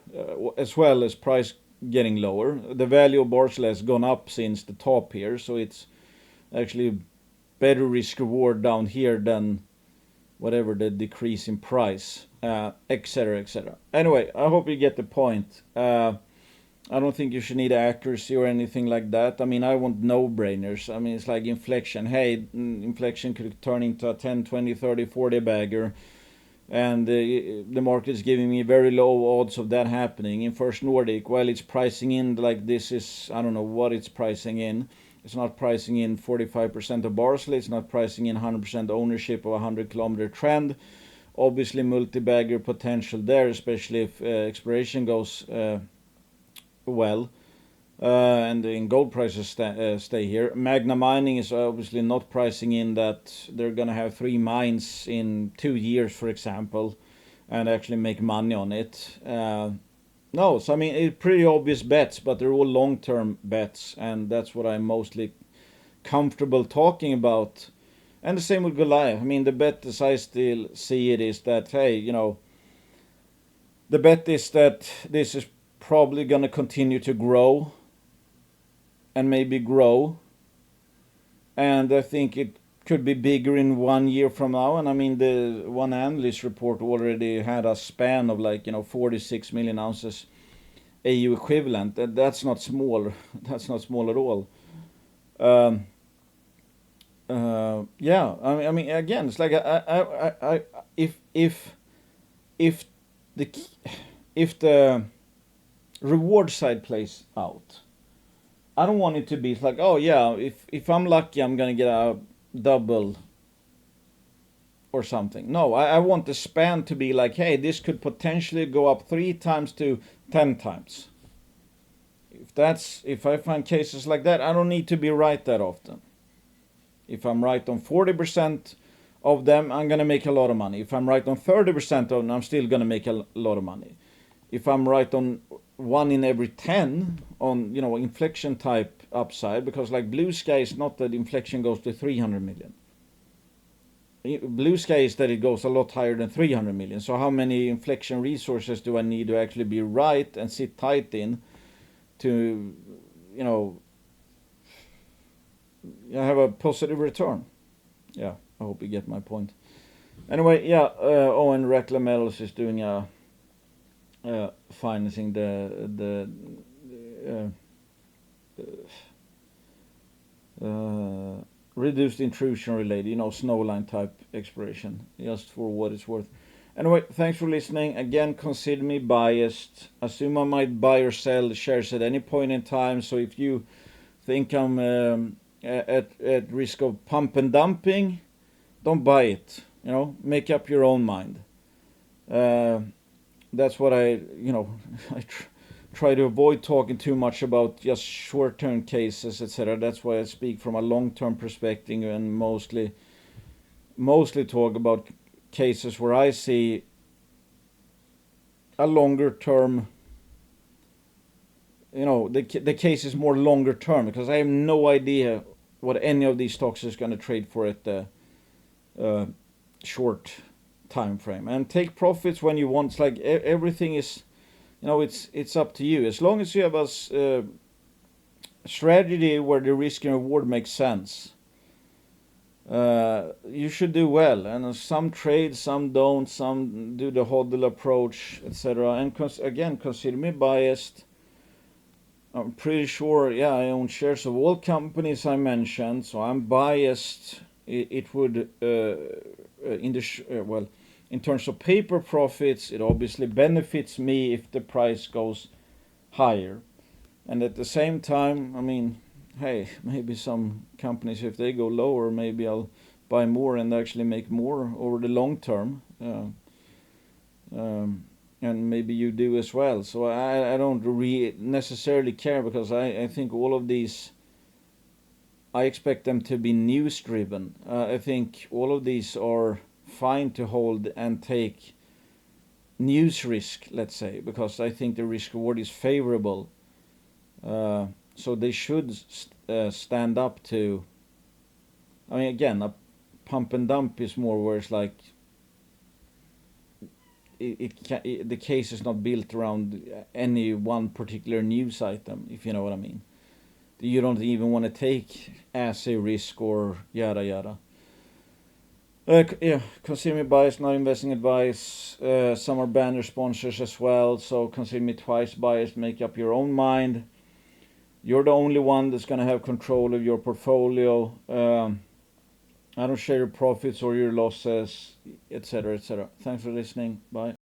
as well as price getting lower. The value of Barcelona has gone up since the top here, so it's actually better risk reward down here than whatever the decrease in price, etc., etc. Anyway, I hope you get the point. I don't think you should need accuracy or anything like that. I want no-brainers. It's like Inflection. Hey, Inflection could turn into a 10, 20, 30, 40 bagger. And the market is giving me very low odds of that happening. In First Nordic, while it's pricing in like this is, I don't know what it's pricing in. It's not pricing in 45% of Barcelona. It's not pricing in 100% ownership of a 100-kilometer trend. Obviously, multi-bagger potential there, especially if exploration goes well. And in gold prices stay here. Magna Mining is obviously not pricing in that they're going to have 3 mines in 2 years, for example, and actually make money on it. No, so it's pretty obvious bets, but they're all long-term bets, and that's what I'm mostly comfortable talking about. And the same with Goliath. The bet, as I still see it, is that, hey, the bet is that this is probably going to continue to grow and maybe grow. And I think it could be bigger in 1 year from now. And the one analyst report already had a span of 46 million ounces AU equivalent. That's not small. That's not small at all. Again, it's like if the reward side plays out, I don't want it to be like, oh yeah, if I'm lucky, I'm gonna get a double or something. No, I want the span to be like, hey, this could potentially go up 3 times to 10 times. if I find cases like that, I don't need to be right that often. If I'm right on 40% of them, I'm going to make a lot of money. If I'm right on 30% of them, I'm still going to make a lot of money. If I'm right on 1 in every 10 on, inflection type upside, because like blue sky is not that inflection goes to 300 million. Blue sky is that it goes a lot higher than 300 million. So how many inflection resources do I need to actually be right and sit tight in to, have a positive return? Yeah, I hope you get my point. Anyway, yeah, and Rackla Metals is doing financing the reduced intrusion related, snowline type exploration, just for what it's worth. Anyway, thanks for listening. Again, consider me biased. Assume I might buy or sell shares at any point in time. So if you think I'm at risk of pump and dumping, don't buy it. Make up your own mind. That's what I try to avoid talking too much about just short-term cases, etc. That's why I speak from a long-term perspective and mostly talk about cases where I see a longer term. The case is more longer term, because I have no idea what any of these stocks is going to trade for at the short time frame. And take profits when you want. It's like everything is, it's up to you. As long as you have a strategy where the risk and reward makes sense, you should do well. And some trade, some don't, some do the hodl approach, etc. And again, consider me biased. I'm pretty sure, I own shares of all companies I mentioned, so I'm biased. It would, in terms of paper profits, it obviously benefits me if the price goes higher. And at the same time, hey, maybe some companies, if they go lower, maybe I'll buy more and actually make more over the long term. And maybe you do as well. So I don't necessarily care, because I think all of these, I expect them to be news driven. I think all of these are fine to hold and take news risk, let's say, because I think the risk reward is favorable. So they should stand up to, again, a pump and dump is more where it's like the case is not built around any one particular news item, if you know what I mean. You don't even want to take as a risk or yada yada. Consider me biased, not investing advice. Some are banner sponsors as well, so consider me twice biased. Make up your own mind. You're the only one that's going to have control of your portfolio. I don't share your profits or your losses, etc., etc. Thanks for listening. Bye.